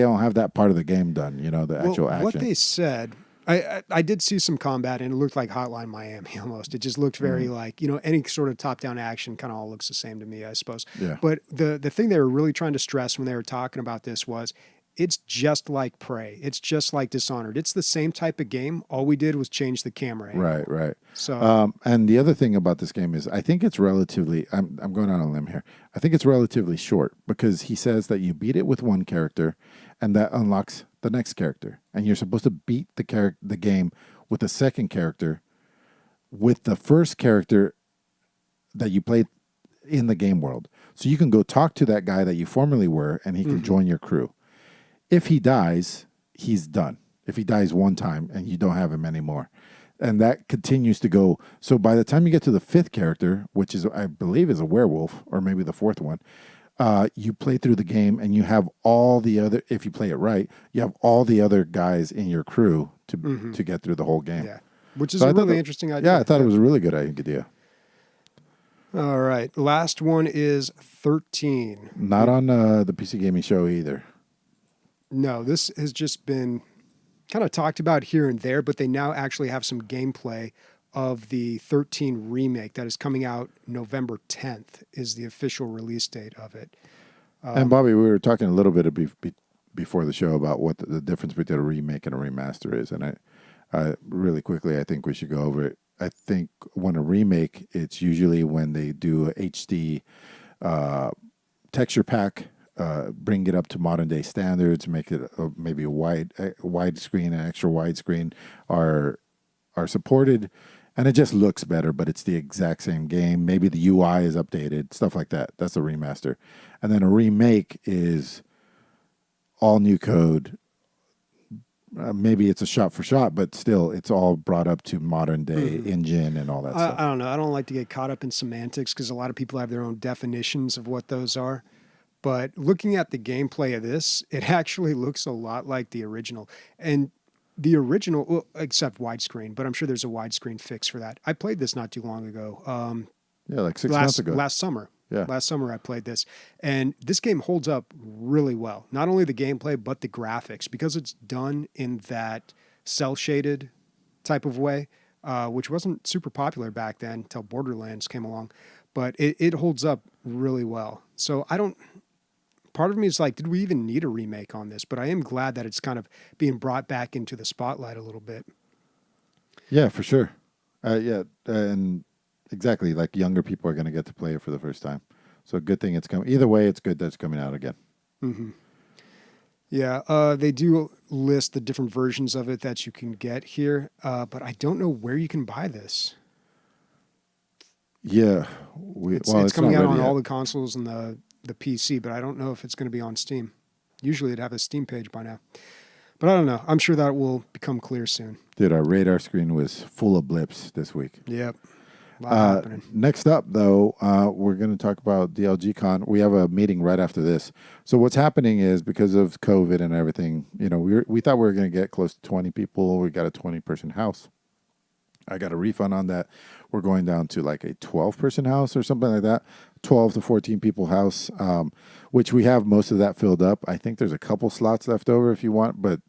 S2: don't have that part of the game done. The actual action.
S1: What they said, I did see some combat, and it looked like Hotline Miami almost. It just looked very like any sort of top-down action kind of all looks the same to me, I suppose.
S2: Yeah.
S1: But the thing they were really trying to stress when they were talking about this was, it's just like Prey. It's just like Dishonored. It's the same type of game. All we did was change the camera angle.
S2: Right.
S1: So,
S2: and the other thing about this game is, I think it's relatively. I'm going on a limb here. I think it's relatively short because he says that you beat it with one character, and that unlocks the next character, and you're supposed to beat the game with the second character, with the first character that you played in the game world. So you can go talk to that guy that you formerly were, and he can join your crew. If he dies, he's done. If he dies one time and you don't have him anymore. And that continues to go. So by the time you get to the 5th character, which is, I believe, is a werewolf, or maybe the 4th one, you play through the game and you have all the other, if you play it right, you have all the other guys in your crew to get through the whole game.
S1: Yeah, which is a really interesting idea.
S2: Yeah, I thought it was a really good idea.
S1: All right, last one is 13.
S2: Not on the PC Gaming Show either.
S1: No, this has just been kind of talked about here and there, but they now actually have some gameplay of the 13 remake that is coming out November 10th is the official release date of it.
S2: And Bobby, we were talking a little bit before the show about what the difference between a remake and a remaster is. And I really quickly, I think we should go over it. I think when a remake, it's usually when they do a HD texture pack, bring it up to modern day standards, make it maybe a wide screen and extra wide screen are supported, and it just looks better, but it's the exact same game. Maybe the UI is updated, stuff like that. That's a remaster. And then a remake is all new code. Maybe it's a shot for shot, but still it's all brought up to modern day engine and all that stuff.
S1: I don't know. I don't like to get caught up in semantics because a lot of people have their own definitions of what those are. But looking at the gameplay of this, it actually looks a lot like the original. And the original, well, except widescreen, but I'm sure there's a widescreen fix for that. I played this not too long ago.
S2: Yeah, like 6 months ago.
S1: Last summer.
S2: Yeah.
S1: Last summer I played this. And this game holds up really well. Not only the gameplay, but the graphics. Because it's done in that cel-shaded type of way, which wasn't super popular back then until Borderlands came along. But it holds up really well. So part of me is like, did we even need a remake on this? But I am glad that it's kind of being brought back into the spotlight a little bit.
S2: Yeah, for sure. Yeah, and exactly, like younger people are going to get to play it for the first time. So good thing it's coming. Either way, it's good that it's coming out again.
S1: Mm-hmm. Yeah, they do list the different versions of it that you can get here, but I don't know where you can buy this.
S2: Yeah,
S1: It's
S2: it's not
S1: coming out
S2: ready
S1: on
S2: yet.
S1: all the consoles and the PC, but I don't know if it's going to be on Steam. Usually it'd have a Steam page by now. But I don't know. I'm sure that will become clear soon.
S2: Dude, our radar screen was full of blips this week.
S1: Yep. A lot happening.
S2: Next up, though, we're going to talk about DLG Con. We have a meeting right after this. So what's happening is because of COVID and everything, we thought we were going to get close to 20 people. We got a 20-person house. I got a refund on that. We're going down to like a 12-person house or something like that, 12 to 14 people house, which we have most of that filled up. I think there's a couple slots left over if you want, but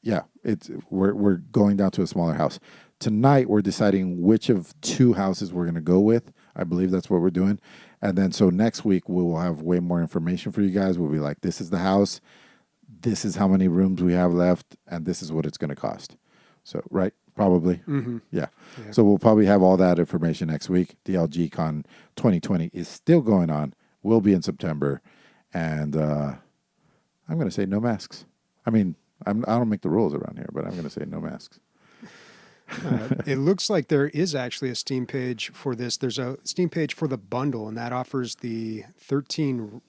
S2: yeah, we're going down to a smaller house. Tonight, we're deciding which of two houses we're going to go with. I believe that's what we're doing. And then so next week, we will have way more information for you guys. We'll be like, this is the house. This is how many rooms we have left. And this is what it's going to cost. So, right? Probably.
S1: Mm-hmm.
S2: Yeah.
S1: Yeah.
S2: So we'll probably have all that information next week. DLG Con 2020 is still going on. Will be in September. And I'm going to say no masks. I mean, I don't make the rules around here, but I'm going to say no masks.
S1: It looks like there is actually a Steam page for this. There's a Steam page for the bundle, and that offers the 13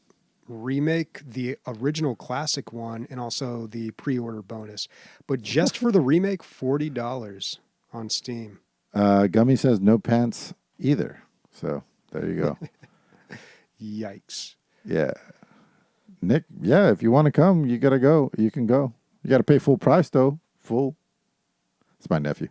S1: remake, the original classic one, and also the pre-order bonus. But just for the remake, $40 on Steam.
S2: Gummy says no pants either. So there you go.
S1: Yikes.
S2: Yeah. Nick, yeah, if you want to come, you got to go. You can go. You got to pay full price, though. Full. It's my nephew.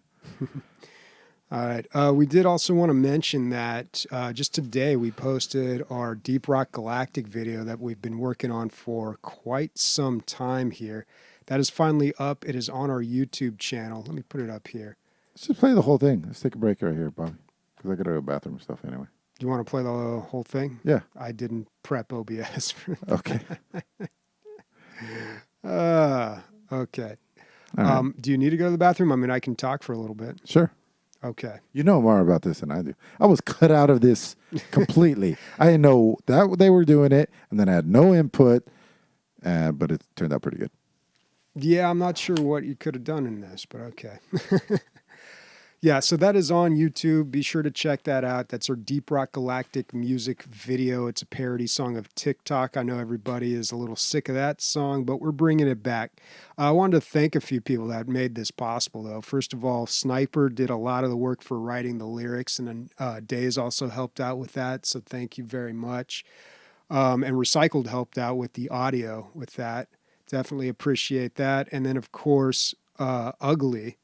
S1: All right. We did also want to mention that just today we posted our Deep Rock Galactic video that we've been working on for quite some time here. That is finally up. It is on our YouTube channel. Let me put it up here.
S2: Let's just play the whole thing. Let's take a break right here, Bobby. Because I got to go to the bathroom and stuff anyway.
S1: Do you want to play the whole thing?
S2: Yeah.
S1: I didn't prep OBS for that.
S2: Okay.
S1: Okay.
S2: All right.
S1: Do you need to go to the bathroom? I mean, I can talk for a little bit.
S2: Sure.
S1: Okay.
S2: You know more about this than I do. I was cut out of this completely. I didn't know that they were doing it, and then I had no input, but it turned out pretty good.
S1: Yeah, I'm not sure what you could have done in this, but okay. Yeah, so that is on YouTube. Be sure to check that out. That's our Deep Rock Galactic music video. It's a parody song of TikTok. I know everybody is a little sick of that song, but we're bringing it back. I wanted to thank a few people that made this possible, though. First of all, Sniper did a lot of the work for writing the lyrics, and then Days also helped out with that, so thank you very much. And Recycled helped out with the audio with that. Definitely appreciate that. And then, of course, Uglyy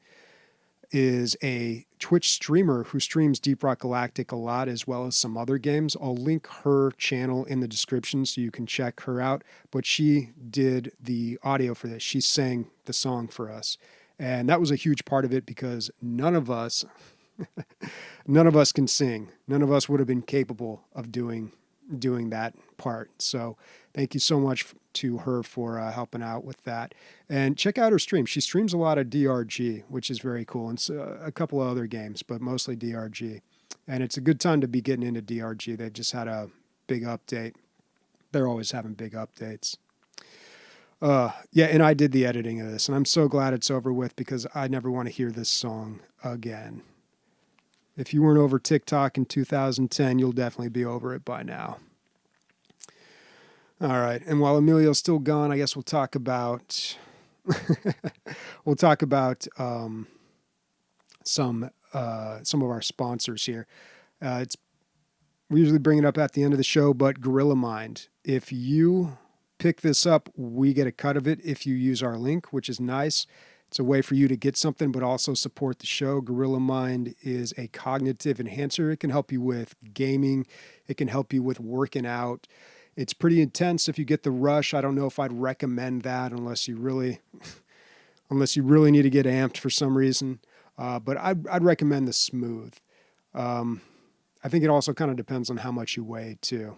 S1: is a Twitch streamer who streams Deep Rock Galactic a lot, as well as some other games. I'll link her channel in the description so you can check her out. But she did the audio for this. She sang the song for us. And that was a huge part of it because none of us can sing. None of us would have been capable of doing that part. So thank you so much to her for helping out with that. And check out her stream. She streams a lot of DRG, which is very cool, and a couple of other games, but mostly DRG. And it's a good time to be getting into DRG. They've just had a big update. They're always having big updates. Yeah, and I did the editing of this, and I'm so glad it's over with because I never want to hear this song again. If you weren't over TikTok in 2010, you'll definitely be over it by now. All right, and while Emilio's still gone, I guess we'll talk about some of our sponsors here. We usually bring it up at the end of the show, but Gorilla Mind. If you pick this up, we get a cut of it if you use our link, which is nice. It's a way for you to get something, but also support the show. Gorilla Mind is a cognitive enhancer. It can help you with gaming. It can help you with working out. It's pretty intense if you get the rush. I don't know if I'd recommend that unless you really need to get amped for some reason. But I'd recommend the Smooth. I think it also kind of depends on how much you weigh too.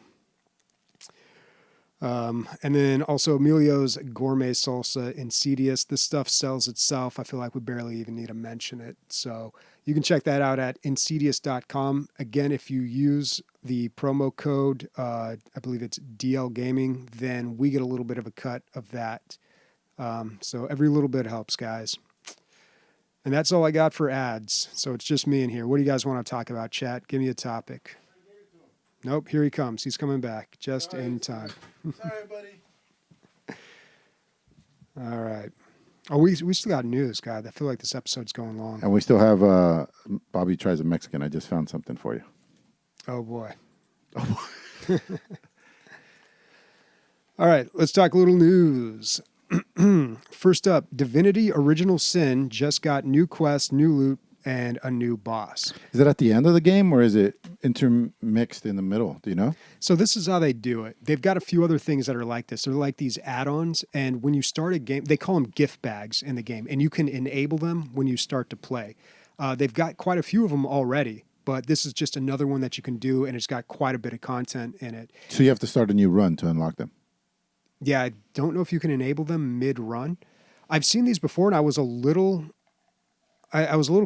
S1: And then also Emilio's Gourmet Salsa Insidious. This stuff sells itself. I feel like we barely even need to mention it. So You can check that out at insidious.com. Again, if you use the promo code, I believe it's DL Gaming, then we get a little bit of a cut of that. So every little bit helps, guys. And that's all I got for ads. So it's just me in here. What do you guys want to talk about, chat? Give me a topic. Nope, here he comes. He's coming back just in time.
S2: Sorry, buddy.
S1: All right. Oh, we still got news, God. I feel like this episode's going long.
S2: And we still have Bobby Tries a Mexican. I just found something for you.
S1: Oh, boy. All right, let's talk a little news. First up, Divinity Original Sin just got new quests, new loot, and a new boss.
S2: Is it at the end of the game or is it intermixed in the middle? Do you know?
S1: So this is how they do it. They've got a few other things that are like this. They're like these add-ons, and when you start a game, they call them gift bags in the game, and you can enable them when you start to play. They've got quite a few of them already, but this is just another one that you can do, and it's got quite a bit of content in it.
S2: So you have to start a new run to unlock them.
S1: Yeah, I don't know if you can enable them mid-run. I've seen these before, and I was a little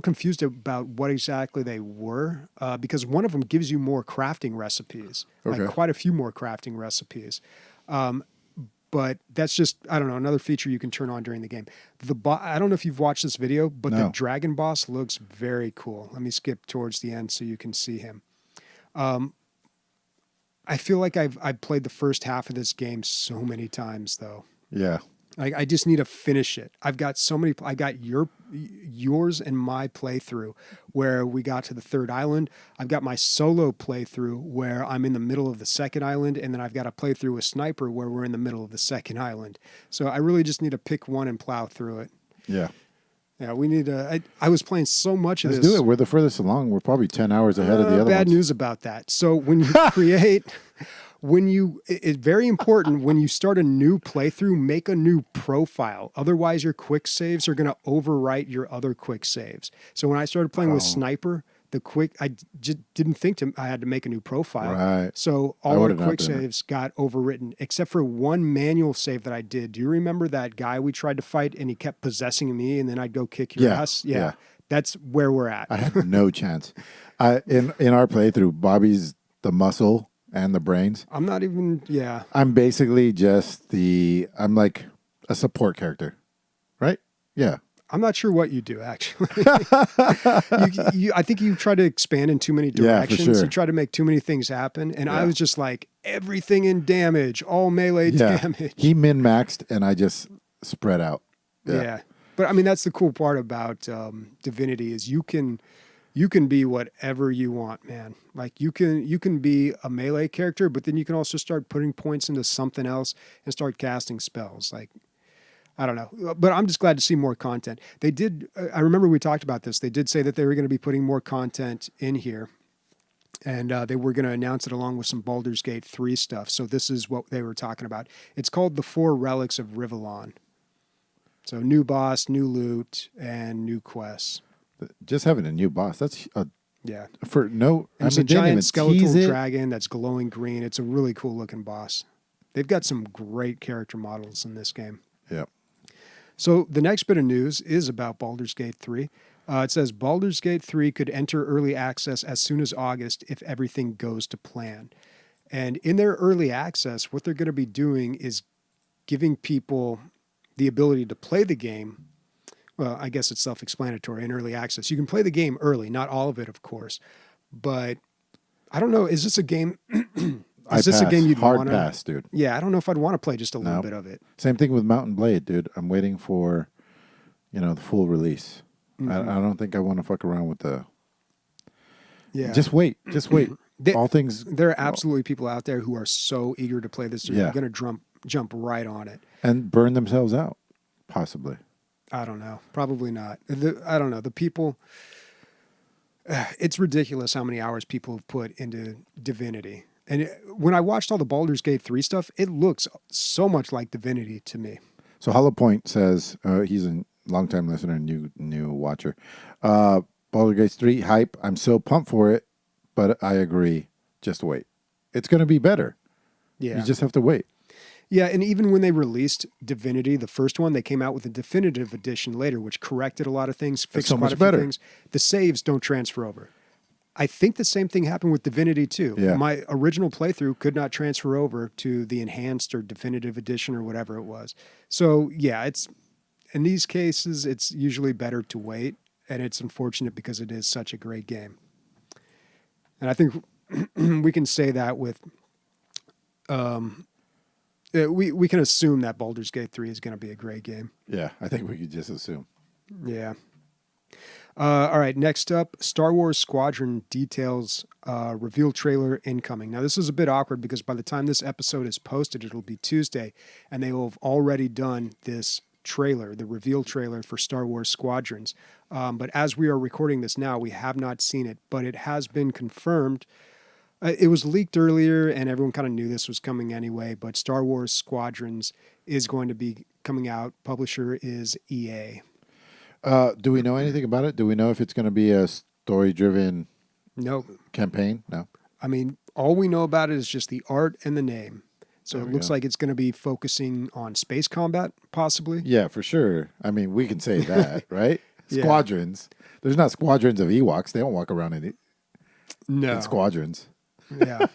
S1: confused about what exactly they were, because one of them gives you more crafting recipes,
S2: Okay.
S1: like quite a few more crafting recipes. But that's just, I don't know, another feature you can turn on during the game. I don't know if you've watched this video, but
S2: No.
S1: the dragon boss looks very cool. Let me skip towards the end so you can see him. I feel like I've played the first half of this game so many times, though.
S2: Yeah.
S1: Like, I just need to finish it. I've got so many. I got yours and my playthrough where we got to the third island. I've got my solo playthrough where I'm in the middle of the second island, and then I've got a playthrough with Sniper where we're in the middle of the second island. So I really just need to pick one and plow through it.
S2: Yeah.
S1: Yeah, we need to. I was playing so much of
S2: Let's
S1: this.
S2: do it. We're the furthest along. We're probably 10 hours ahead of the other
S1: Bad
S2: ones.
S1: news about that. So when you create, it's very important when you start a new playthrough, make a new profile. Otherwise, your quick saves are going to overwrite your other quick saves. So when I started playing with Sniper, I just didn't think I had to make a new profile.
S2: Right.
S1: So all our quick saves got overwritten, except for one manual save that I did. Do you remember that guy we tried to fight and he kept possessing me, and then I'd go kick your ass? Yeah. That's where we're at.
S2: I had no chance. In our playthrough, Bobby's the muscle and the brains.
S1: I'm not even, yeah.
S2: I'm basically I'm like a support character, right? Yeah.
S1: I'm not sure what you do, actually. I think you try to expand in too many directions.
S2: Yeah, for sure.
S1: You try to make too many things happen. And I
S2: Yeah.
S1: was just like, everything in damage, all melee damage.
S2: He min-maxed and I just spread out.
S1: Yeah. But I mean, that's the cool part about Divinity is you can be whatever you want, man. Like you can be a melee character, but then you can also start putting points into something else and start casting spells. Like, I don't know, but I'm just glad to see more content. They did. I remember we talked about this. They did say that they were going to be putting more content in here, and they were going to announce it along with some Baldur's Gate 3 stuff. So this is what they were talking about. It's called the 4 Relics of Rivellon. So new boss, new loot, and new quests.
S2: Just having a new boss. That's
S1: Yeah.
S2: for no.
S1: And it's
S2: I
S1: a
S2: mean, they didn't even
S1: giant skeletal
S2: tease it.
S1: dragon that's glowing green. It's a really cool looking boss. They've got some great character models in this game.
S2: Yeah.
S1: So the next bit of news is about Baldur's Gate 3. It says Baldur's Gate 3 could enter early access as soon as August if everything goes to plan. And in their early access, what they're going to be doing is giving people the ability to play the game. Well, I guess it's self-explanatory in early access. You can play the game early, not all of it, of course. But I don't know. Is this a game? Is this a game you'd
S2: hard
S1: want
S2: pass, dude?
S1: Yeah, I don't know if I'd want to play just a little bit of it.
S2: Same thing with Mountain Blade, dude. I'm waiting for, the full release.
S1: Mm-hmm.
S2: I don't think I want to fuck around with the.
S1: Yeah,
S2: Just wait. Just wait. All things.
S1: There are absolutely people out there who are so eager to play this. They're going to jump right on it
S2: And burn themselves out, possibly.
S1: I don't know. Probably not. I don't know. The people. It's ridiculous how many hours people have put into Divinity. And when I watched all the Baldur's Gate 3 stuff, it looks so much like Divinity to me.
S2: So Hollow Point says he's a longtime listener and new watcher. Baldur's Gate 3 hype. I'm so pumped for it, but I agree. Just wait. It's going to be better.
S1: Yeah.
S2: You just have to wait.
S1: Yeah, and even when they released Divinity, the first one, they came out with a definitive edition later, which corrected a lot of things, fixed
S2: so
S1: quite
S2: much
S1: a few
S2: better.
S1: things. The saves don't transfer over. I think the same thing happened with Divinity too.
S2: Yeah.
S1: My original playthrough could not transfer over to the enhanced or definitive edition or whatever it was. So yeah, it's in these cases it's usually better to wait, and it's unfortunate because it is such a great game. And I think we can say that with we can assume that Baldur's Gate 3 is going to be a great game.
S2: Yeah, I think we could just assume.
S1: Yeah. All right, next up, Star Wars Squadron details reveal trailer incoming. Now, this is a bit awkward because by the time this episode is posted, it'll be Tuesday, and they will have already done this trailer, the reveal trailer for Star Wars Squadrons. But as we are recording this now, we have not seen it, but it has been confirmed. It was leaked earlier, and everyone kind of knew this was coming anyway, but Star Wars Squadrons is going to be coming out. Publisher is EA.
S2: Do we know anything about it? Do we know if it's going to be a story-driven
S1: Nope.
S2: campaign? No.
S1: I mean, all we know about it is just the art and the name. So
S2: There
S1: it
S2: we
S1: looks
S2: go.
S1: like it's going to be focusing on space combat, possibly.
S2: Yeah, for sure. I mean, we can say that, right?
S1: Yeah.
S2: Squadrons. There's not squadrons of Ewoks. They don't walk around
S1: No.
S2: in squadrons.
S1: Yeah.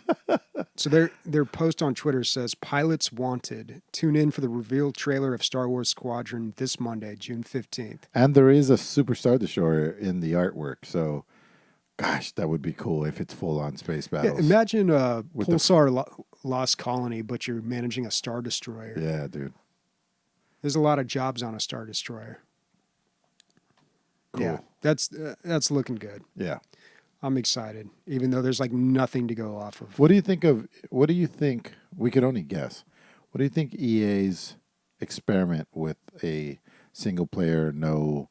S1: So their post on Twitter says, "Pilots wanted. Tune in for the reveal trailer of Star Wars Squadron this Monday, June 15th."
S2: And there is a Super Star Destroyer in the artwork. So, gosh, that would be cool if it's full-on space
S1: Yeah,
S2: battles.
S1: imagine
S2: With the-
S1: Pulsar Lost Colony, but you're managing a Star Destroyer.
S2: Yeah, dude.
S1: There's a lot of jobs on a Star Destroyer.
S2: Cool.
S1: Yeah, that's looking good.
S2: Yeah.
S1: I'm excited, even though there's like nothing to go off of.
S2: What do you think, we could only guess, what do you think EA's experiment with a single player, no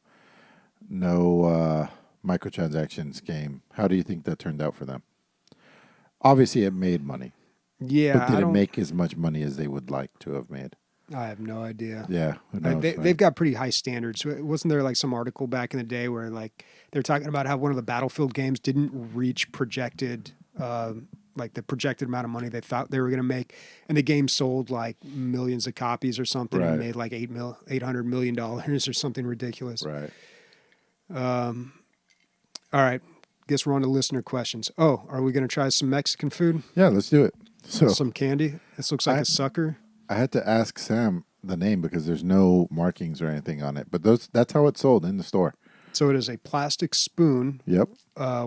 S2: microtransactions game, how do you think that turned out for them? Obviously it made money,
S1: Yeah,
S2: but did it make as much money as they would like to have made?
S1: I have no idea.
S2: Yeah, who knows,
S1: They've
S2: right?
S1: got pretty high standards. Wasn't there like some article back in the day where like they're talking about how one of the Battlefield games didn't reach projected, like the projected amount of money they thought they were going to make, and the game sold like millions of copies or something and
S2: Right.
S1: made like $800 million or something ridiculous.
S2: Right.
S1: All right, guess we're on to listener questions. Oh, are we going to try some Mexican food?
S2: Yeah, let's do it. So
S1: Some candy? This looks like a sucker.
S2: I had to ask Sam the name because there's no markings or anything on it, but that's how it's sold in the store.
S1: So it is a plastic spoon
S2: Yep.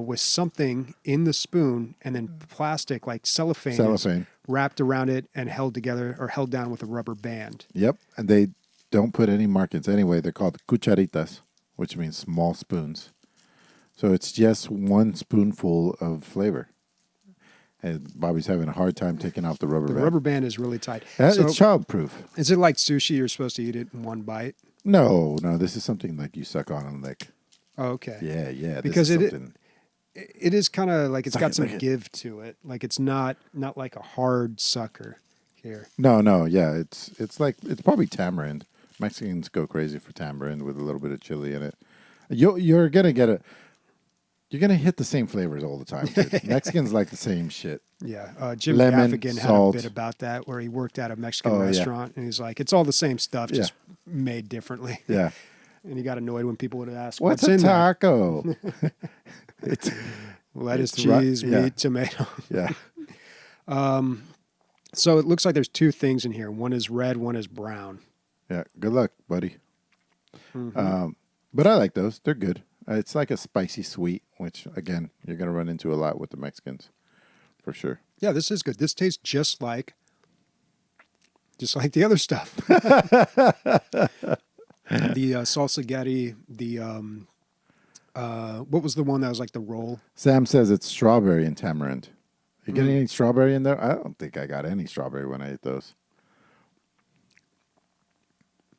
S1: with something in the spoon, and then plastic like cellophane,
S2: Cellophane.
S1: wrapped around it and held together or held down with a rubber band.
S2: Yep. And they don't put any markings anyway. They're called cucharitas, which means small spoons. So it's just one spoonful of flavor. And Bobby's having a hard time taking off the rubber
S1: The
S2: band.
S1: rubber band is really tight.
S2: It's
S1: So
S2: childproof.
S1: is it like sushi? You're supposed to eat it in one bite?
S2: No, this is something like you suck on and lick.
S1: Oh, okay.
S2: Yeah.
S1: Because
S2: this is
S1: it-
S2: something.
S1: It is kind of like it's got some
S2: like it.
S1: give to it. Like it's not like a hard sucker here.
S2: No, yeah. It's probably tamarind. Mexicans go crazy for tamarind with a little bit of chili in it. You're gonna get it. You're gonna hit the same flavors all the time. Dude. Mexicans like the same shit.
S1: Yeah. Jim
S2: Lemon,
S1: Gaffigan
S2: salt.
S1: had a bit about that where he worked at a Mexican
S2: Oh, yeah.
S1: restaurant and he's like, it's all the same stuff, just made differently.
S2: Yeah.
S1: And he got annoyed when people would ask,
S2: What's
S1: what's
S2: a
S1: in there?
S2: taco? It's
S1: Lettuce,
S2: It's
S1: cheese,
S2: yeah.
S1: meat, tomato.
S2: yeah.
S1: So it looks like there's two things in here. One is red, one is brown.
S2: Yeah. Good luck, buddy. But I like those. They're good. It's like a spicy sweet, which again you're gonna run into a lot with the Mexicans, for sure.
S1: Yeah, this is good. This tastes just like the other stuff. The salsa what was the one that was like the roll?
S2: Sam says it's strawberry and tamarind. You getting any strawberry in there? I don't think I got any strawberry when I ate those.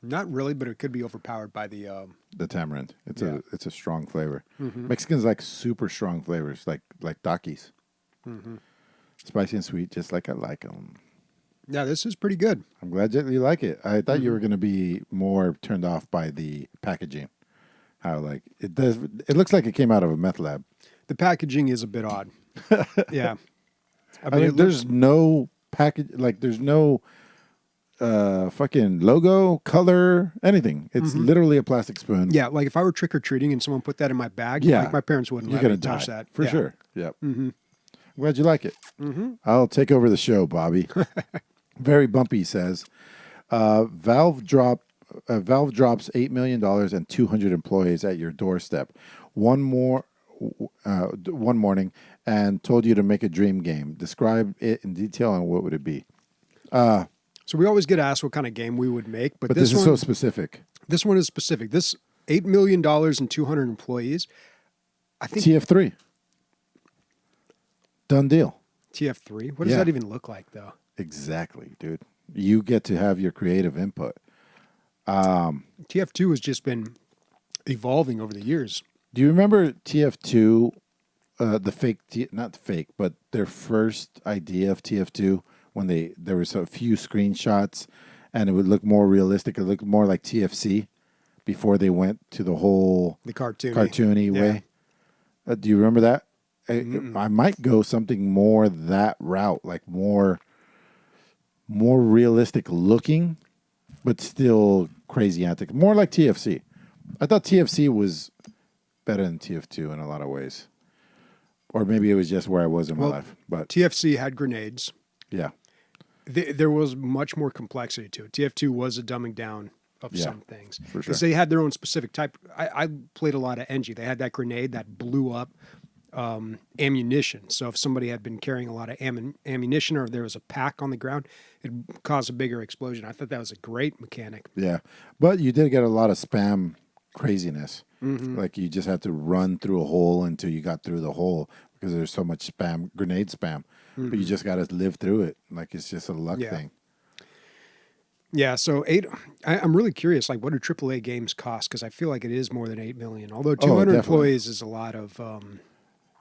S1: Not really, but it could be overpowered by the
S2: The tamarind. It's
S1: Yeah.
S2: a strong flavor. Mexicans like super strong flavors, like Takis. Spicy and sweet, just like I like them.
S1: Yeah, this is pretty good.
S2: I'm glad that you like it. I thought you were going to be more turned off by the packaging. How like it does. It looks like it came out of a meth lab.
S1: The packaging is a bit odd. Yeah.
S2: I mean,
S1: it
S2: there's no package. Like there's no fucking logo, color, anything. It's literally a plastic spoon.
S1: Yeah, like if I were trick-or-treating and someone put that in my bag,
S2: Yeah.
S1: like my parents wouldn't
S2: You're
S1: let me
S2: gonna
S1: touch
S2: die
S1: that.
S2: for
S1: Yeah.
S2: sure. Yep. I'm glad you like it. I'll take over the show, Bobby. Very bumpy says, Valve drops $8 million and 200 employees at your doorstep. One morning, and told you to make a dream game. Describe it in detail and what would it be?
S1: So we always get asked what kind of game we would make, but,
S2: But this is so specific.
S1: This one is specific. This $8 million and 200 employees, I think
S2: TF3. Done deal.
S1: TF3. What does
S2: Yeah.
S1: that even look like, though?
S2: Exactly, dude. You get to have your creative input.
S1: TF2 has just been evolving over the years.
S2: Do you remember TF2, the fake, not fake, but their first idea of TF2 when there was a few screenshots and it would look more realistic. It looked more like TFC before they went to the whole
S1: The
S2: cartoony
S1: Yeah.
S2: way. Do you remember that? I might go something more that route, like more realistic looking, but still crazy antics. More like TFC. I thought TFC was better than TF2 in a lot of ways. Or maybe it was just where I was in my life. But
S1: TFC had grenades.
S2: yeah.
S1: There was much more complexity to it. TF2 was a dumbing down of some things.
S2: for sure.
S1: Because they had their own specific type. I played a lot of NG. They had that grenade that blew up ammunition. So if somebody had been carrying a lot of ammunition or if there was a pack on the ground, it caused a bigger explosion. I thought that was a great mechanic.
S2: Yeah. But you did get a lot of spam craziness. Like you just had to run through a hole until you got through the hole because there's so much spam, grenade spam. But you just got to live through it. Like it's just a luck thing.
S1: Yeah, so I'm really curious, like what do AAA games cost? Because I feel like it is more than 8 million. Although 200
S2: definitely.
S1: employees is a lot of,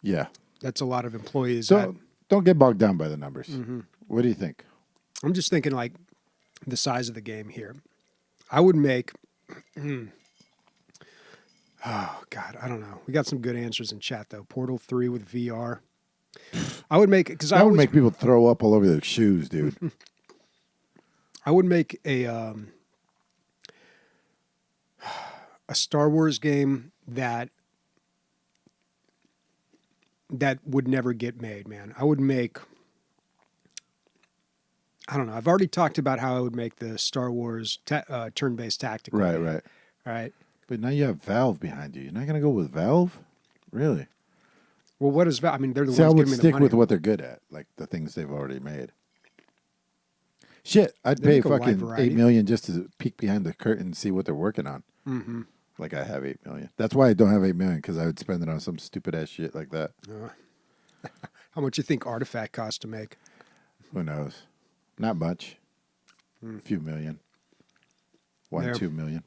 S2: Yeah.
S1: that's a lot of employees.
S2: So don't get bogged down by the numbers. What do you think?
S1: I'm just thinking like the size of the game here. I would make, oh God, I don't know. We got some good answers in chat though. Portal 3 with VR. I would make, because I
S2: That would
S1: always
S2: make people throw up all over their shoes, dude.
S1: I would make a Star Wars game that would never get made, man. I would make, I don't know. I've already talked about how I would make the Star Wars turn-based tactical
S2: Right,
S1: game.
S2: right.
S1: Right.
S2: But now you have Valve behind you. You're not going to go with Valve? Really?
S1: Well, what is Valve? I mean, they're the
S2: See, I
S1: ones
S2: would
S1: giving me the
S2: stick
S1: money.
S2: with what they're good at, like the things they've already made. Shit, I'd
S1: They
S2: pay
S1: make a wide
S2: fucking
S1: variety.
S2: 8 million just to peek behind the curtain and see what they're working on.
S1: Mm-hmm.
S2: Like I have 8 million. That's why I don't have 8 million, because I would spend it on some stupid ass shit like that.
S1: How much you think Artifact cost to make?
S2: Who knows? Not much. A few million.
S1: There.
S2: 2 million.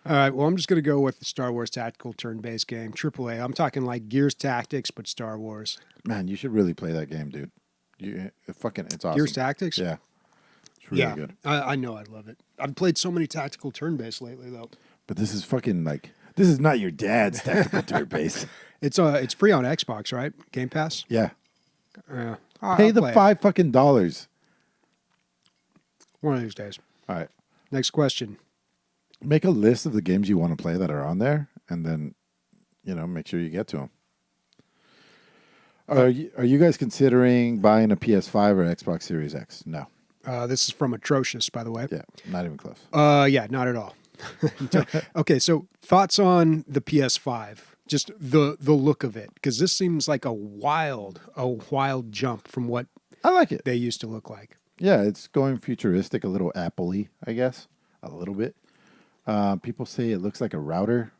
S1: All right. Well, I'm just going to go with the Star Wars tactical turn-based game, AAA. I'm talking like Gears Tactics, but Star Wars.
S2: Man, you should really play that game, dude. It's awesome.
S1: Gears Tactics?
S2: Yeah. It's really
S1: Yeah.
S2: good.
S1: I know I love it. I've played so many tactical turn-based lately, though.
S2: But this is fucking like, this is not your dad's tactical turn base.
S1: It's free on Xbox, right? Game Pass?
S2: Yeah.
S1: Yeah.
S2: Pay
S1: I'll
S2: the
S1: play it
S2: $5
S1: one of these days.
S2: All right.
S1: Next question.
S2: Make a list of the games you want to play that are on there, and then, make sure you get to them. Are you guys considering buying a PS5 or Xbox Series X? No.
S1: This is from Atrocious, by the way.
S2: Yeah, not even close.
S1: Yeah, not at all. Okay, so thoughts on the PS5? Just the look of it, because this seems like a wild jump from what
S2: I like it.
S1: they used to look like.
S2: Yeah, it's going futuristic, a little Apple-y, I guess, a little bit. People say it looks like a router.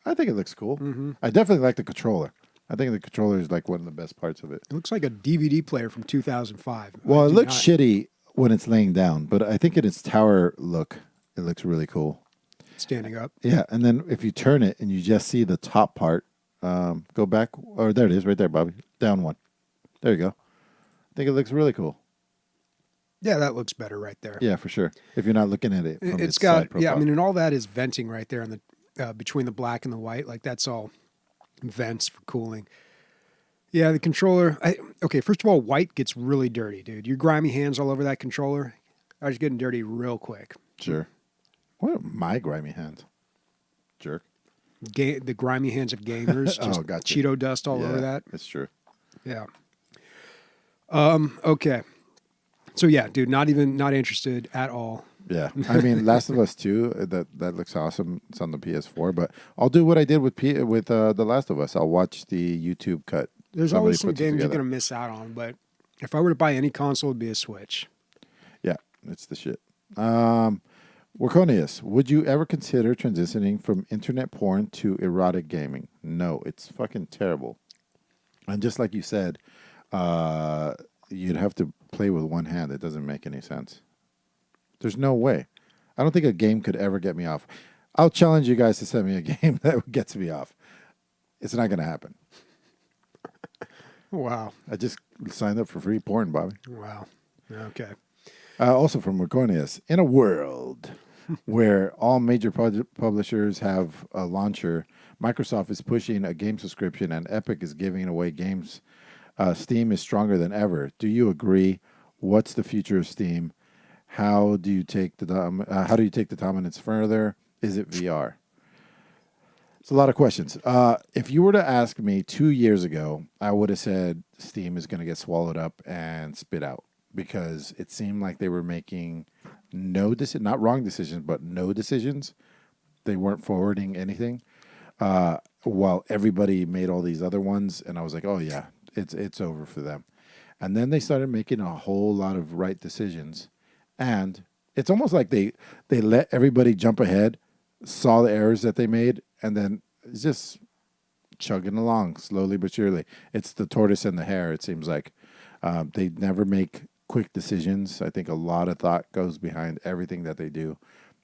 S2: I think it looks cool.
S1: Mm-hmm.
S2: I definitely like the controller. I think the controller is like one of the best parts of it.
S1: It looks like a DVD player from 2005.
S2: Well,
S1: I
S2: it
S1: do
S2: looks
S1: not-
S2: shitty when it's laying down, but I think in its tower look, it looks really cool.
S1: standing up.
S2: Yeah, and then if you turn it and you just see the top part, go back, or there it is, right there, Bobby. Down one. There you go. I think it looks really cool.
S1: Yeah, that looks better right there.
S2: Yeah, for sure. If you're not looking at it from
S1: It's
S2: its
S1: got,
S2: side profile.
S1: yeah, I mean, and all that is venting right there in the between the black and the white. Like that's all vents for cooling. Yeah, the controller. Okay, first of all, white gets really dirty, dude. Your grimy hands all over that controller. I was getting dirty real quick.
S2: Sure. What are my grimy hands? Jerk.
S1: The grimy hands of gamers, just
S2: gotcha.
S1: Cheeto dust all over that.
S2: That's true.
S1: Yeah. Okay. So yeah, dude, not interested at all.
S2: Yeah, I mean, Last of Us 2, that looks awesome. It's on the PS4, but I'll do what I did with The Last of Us. I'll watch the YouTube cut.
S1: There's
S2: Somebody
S1: always some
S2: puts it
S1: games you're
S2: together.
S1: gonna miss out on, but if I were to buy any console, it'd be a Switch.
S2: Yeah, it's the shit. Workonius, would you ever consider transitioning from internet porn to erotic gaming? No, it's fucking terrible. And just like you said, you'd have to play with one hand. It doesn't make any sense. There's no way. I don't think a game could ever get me off. I'll challenge you guys to send me a game that gets me off. It's not going to happen.
S1: Wow.
S2: I just signed up for free porn, Bobby.
S1: Wow. Okay.
S2: Also from Workonius, in a world where all major publishers have a launcher, Microsoft is pushing a game subscription and Epic is giving away games. Steam is stronger than ever. Do you agree? What's the future of Steam? How do you take the dominance further? Is it VR? It's a lot of questions. If you were to ask me 2 years ago, I would have said Steam is going to get swallowed up and spit out because it seemed like they were making not wrong decisions, but no decisions. They weren't forwarding anything, while everybody made all these other ones, and I was like, oh yeah, it's over for them. And then they started making a whole lot of right decisions. And it's almost like they let everybody jump ahead, saw the errors that they made, and then it's just chugging along slowly but surely. It's the tortoise and the hare, it seems like. They never make quick decisions. I think a lot of thought goes behind everything that they do.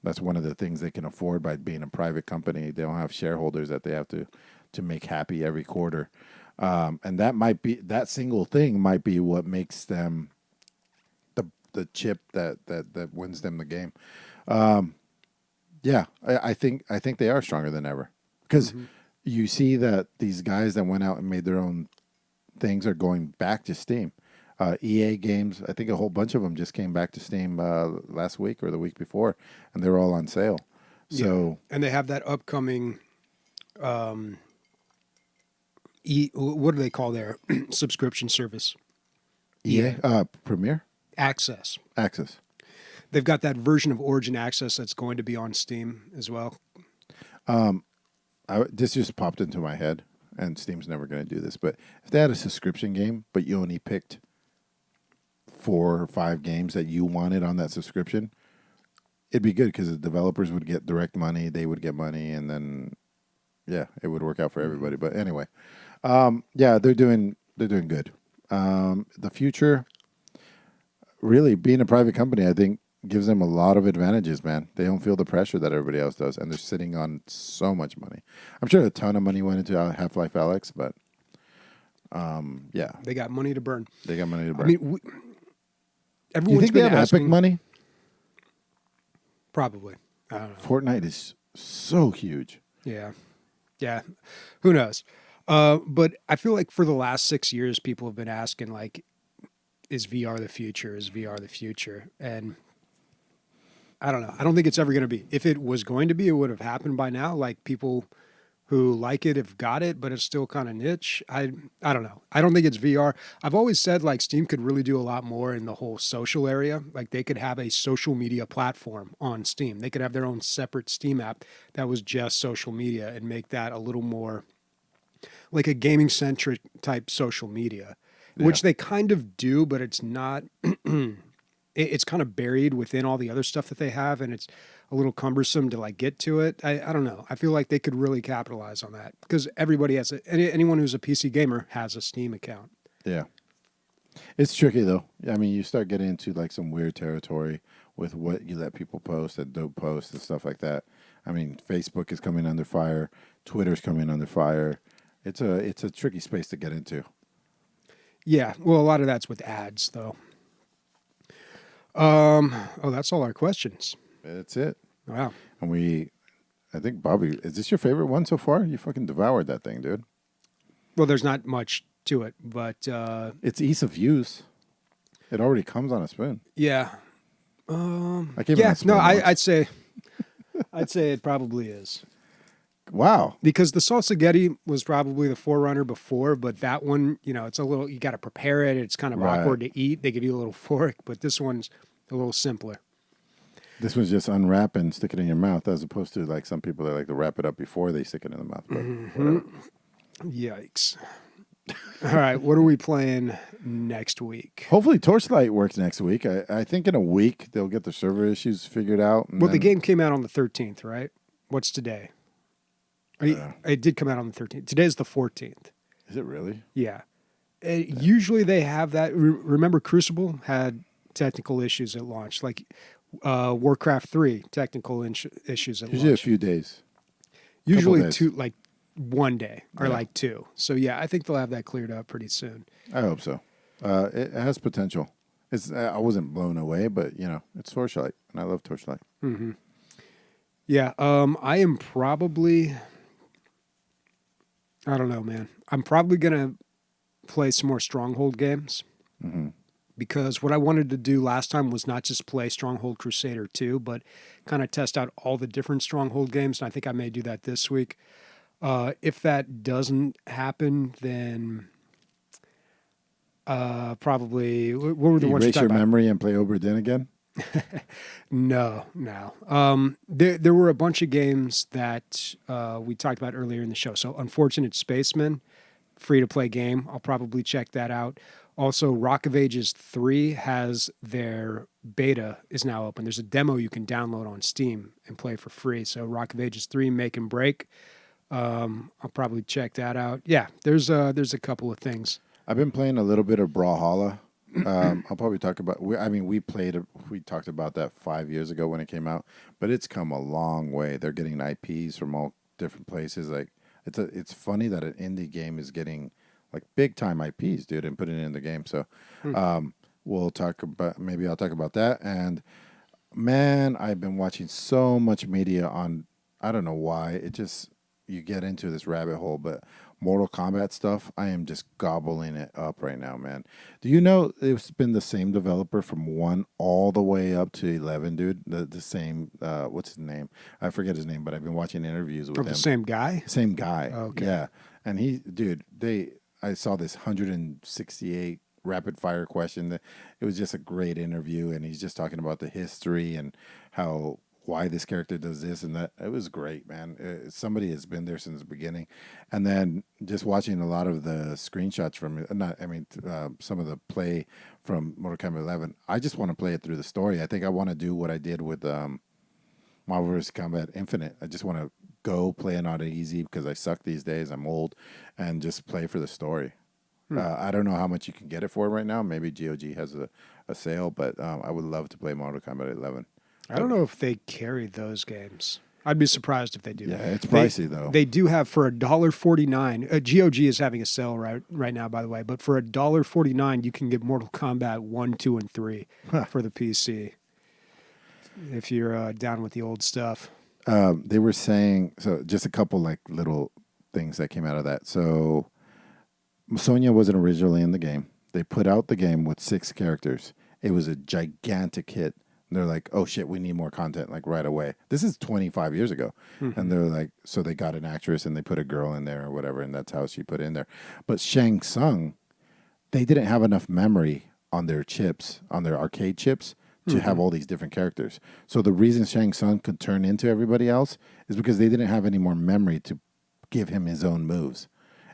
S2: That's one of the things they can afford by being a private company. They don't have shareholders that they have to make happy every quarter. And that single thing might be what makes them the chip that wins them the game. Yeah, I think they are stronger than ever because you see that these guys that went out and made their own things are going back to Steam. EA games, I think a whole bunch of them just came back to Steam last week or the week before, and they're all on sale. So
S1: and they have that upcoming. What do they call their subscription service?
S2: EA Premier
S1: Access. They've got that version of Origin Access that's going to be on Steam as well.
S2: This just popped into my head, and Steam's never going to do this, but if they had a subscription game, but you only picked 4 or 5 games that you wanted on that subscription, it'd be good because the developers would get direct money, they would get money, and then, yeah, it would work out for everybody. But anyway, yeah, they're doing good. The future, really, being a private company, I think, gives them a lot of advantages, man. They don't feel the pressure that everybody else does, and they're sitting on so much money. I'm sure a ton of money went into Half-Life Alyx, but yeah.
S1: They got money to burn.
S2: I mean,
S1: everyone's
S2: do you think they have
S1: asking,
S2: Epic money?
S1: Probably. I don't know.
S2: Fortnite is so huge.
S1: Yeah. Who knows? But I feel like for the last 6 years, people have been asking, like, is VR the future? Is VR the future? And I don't know. I don't think it's ever going to be. If it was going to be, it would have happened by now. Like, people who like it have got it, but it's still kind of niche. I don't know. I don't think it's VR. I've always said, like, Steam could really do a lot more in the whole social area. Like, they could have a social media platform on Steam. They could have their own separate Steam app that was just social media and make that a little more like a gaming-centric type social media, which they kind of do, but it's not... it's kind of buried within all the other stuff that they have, and it's a little cumbersome to, like, get to it. I don't know. I feel like they could really capitalize on that because everybody has anyone who's a PC gamer has a Steam account.
S2: Yeah. It's tricky, though. I mean, you start getting into, like, some weird territory with what you let people post and don't post and stuff like that. I mean, Facebook is coming under fire. Twitter's coming under fire. It's a tricky space to get into.
S1: Yeah, well, a lot of that's with ads, though. Oh, that's all our questions.
S2: That's it.
S1: Wow.
S2: And I think, Bobby, is this your favorite one so far? You fucking devoured that thing, dude.
S1: Well, there's not much to it, but...
S2: it's ease of use. It already comes on a spoon.
S1: Yeah.
S2: I gave
S1: Yeah,
S2: it a
S1: no,
S2: spin once.
S1: I'd say it probably is.
S2: Wow.
S1: Because the salsaghetti was probably the forerunner before, but that one, it's a little, you got to prepare it. It's kind of
S2: Right.
S1: awkward to eat. They give you a little fork, but this one's a little simpler.
S2: This was just unwrap and stick it in your mouth, as opposed to like some people that like to wrap it up before they stick it in the mouth. But whatever.
S1: Yikes. All right, what are we playing next week?
S2: Hopefully, Torchlight works next week. I think in a week they'll get the server issues figured out. And
S1: Well, the
S2: then-
S1: game came out on the 13th, right? What's today? It did come out on the 13th. Today's the 14th.
S2: Is it really?
S1: Yeah. Usually they have that. Remember, Crucible had technical issues at launch, like Warcraft 3 technical issues at
S2: Usually
S1: launch.
S2: a few days.
S1: Usually
S2: days.
S1: two, like one day or
S2: Yeah.
S1: like two. So yeah, I think they'll have that cleared up pretty soon.
S2: I hope so. It has potential. I wasn't blown away, but it's Torchlight, and I love Torchlight.
S1: Yeah. I am probably. I don't know, man. I'm probably gonna play some more Stronghold games. Because what I wanted to do last time was not just play Stronghold Crusader 2, but kind of test out all the different Stronghold games. And I think I may do that this week. If that doesn't happen, then probably what were the ones you
S2: Erase
S1: talked
S2: your
S1: about?
S2: memory and play Obra Dinn again.
S1: No. There were a bunch of games that we talked about earlier in the show. So Unfortunate Spacemen, free to play game. I'll probably check that out. Also, Rock of Ages 3 has their beta is now open. There's a demo you can download on Steam and play for free. So Rock of Ages 3 Make and Break. I'll probably check that out. Yeah, there's a couple of things.
S2: I've been playing a little bit of Brawlhalla. I'll probably talk about. We talked about that 5 years ago when it came out, but it's come a long way. They're getting IPs from all different places. Like it's funny that an indie game is getting like big time IPs, dude, and putting it in the game. So we'll talk about. Maybe I'll talk about that. And man, I've been watching so much media on. I don't know why. It just you get into this rabbit hole, but Mortal Kombat stuff, I am just gobbling it up right now, man. Do you know it's been the same developer from 1 all the way up to 11, dude? The same, what's his name? I forget his name, but I've been watching interviews with
S1: From
S2: him.
S1: the same guy?
S2: Same guy.
S1: Okay.
S2: Yeah. And I saw this 168 rapid fire question. It was just a great interview, and he's just talking about the history and why this character does this and that. It was great, man. Somebody has been there since the beginning. And then just watching a lot of the screenshots from some of the play from Mortal Kombat 11. I just want to play it through the story. I think I want to do what I did with Marvel vs. Combat Infinite. I just want to go play it on easy because I suck these days. I'm old, and just play for the story. I don't know how much you can get it for right now. Maybe GOG has a sale, but I would love to play Mortal Kombat 11.
S1: I don't know if they carry those games. I'd be surprised if they do.
S2: Yeah, it's pricey though.
S1: They do have for $1.49. GOG is having a sale right now, by the way. But for $1.49, you can get Mortal Kombat 1, 2, and 3 for the PC. If you're down with the old stuff.
S2: They were saying just a couple like little things that came out of that. So Sonya wasn't originally in the game. They put out the game with 6 characters. It was a gigantic hit. And they're like, oh shit, we need more content like right away. This is 25 years ago. And they're like, so they got an actress and they put a girl in there or whatever, and that's how she put it in there. But Shang Tsung, they didn't have enough memory on their chips, on their arcade chips, to have all these different characters. So the reason Shang Tsung could turn into everybody else is because they didn't have any more memory to give him his own moves.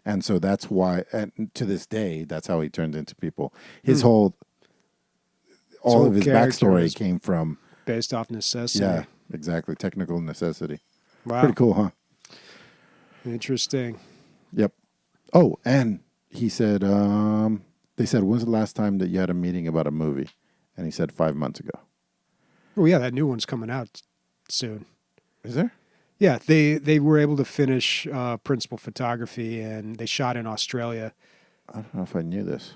S2: And so that's why, and to this day, that's how he turned into people. His all of his backstory came from
S1: based off necessity.
S2: Yeah, exactly. Technical necessity.
S1: Wow.
S2: Pretty cool, huh?
S1: Interesting.
S2: Yep. Oh, and he said, they said, when's the last time that you had a meeting about a movie? And he said 5 months ago.
S1: Oh yeah, that new one's coming out soon.
S2: Is there?
S1: Yeah, they were able to finish principal photography, and they shot in Australia.
S2: I don't know if I knew this.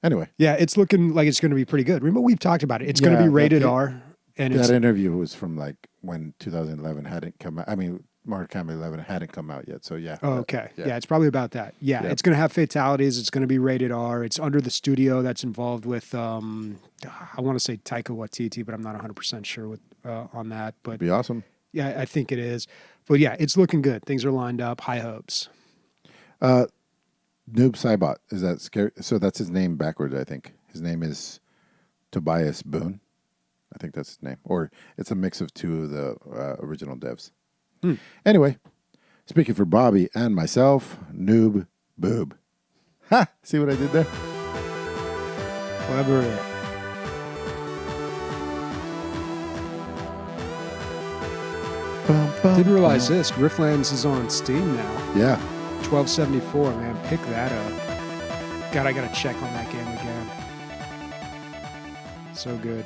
S2: Anyway.
S1: Yeah, it's looking like it's going to be pretty good. Remember, we've talked about it. It's going to be rated R. And
S2: that interview was from like when 2011 hadn't come out. I mean, Mortal Kombat 11 hadn't come out yet. So yeah.
S1: Oh, okay. Yeah, it's probably about that. Yeah, it's going to have fatalities. It's going to be rated R. It's under the studio that's involved with, I want to say Taika Waititi, but I'm not 100% sure on that. But
S2: be awesome.
S1: Yeah, I think it is. But yeah, it's looking good. Things are lined up. High hopes.
S2: Noob Saibot, is that scary? So that's his name backwards, I think. His name is Tobias Boone. I think that's his name. Or it's a mix of two of the original devs. Anyway, speaking for Bobby and myself, Noob Boob. Ha! See what I did there?
S1: Clever. Didn't realize this. Riftlands is on Steam now.
S2: Yeah.
S1: $12.74, man. Pick that up. God, I got to check on that game again. So good.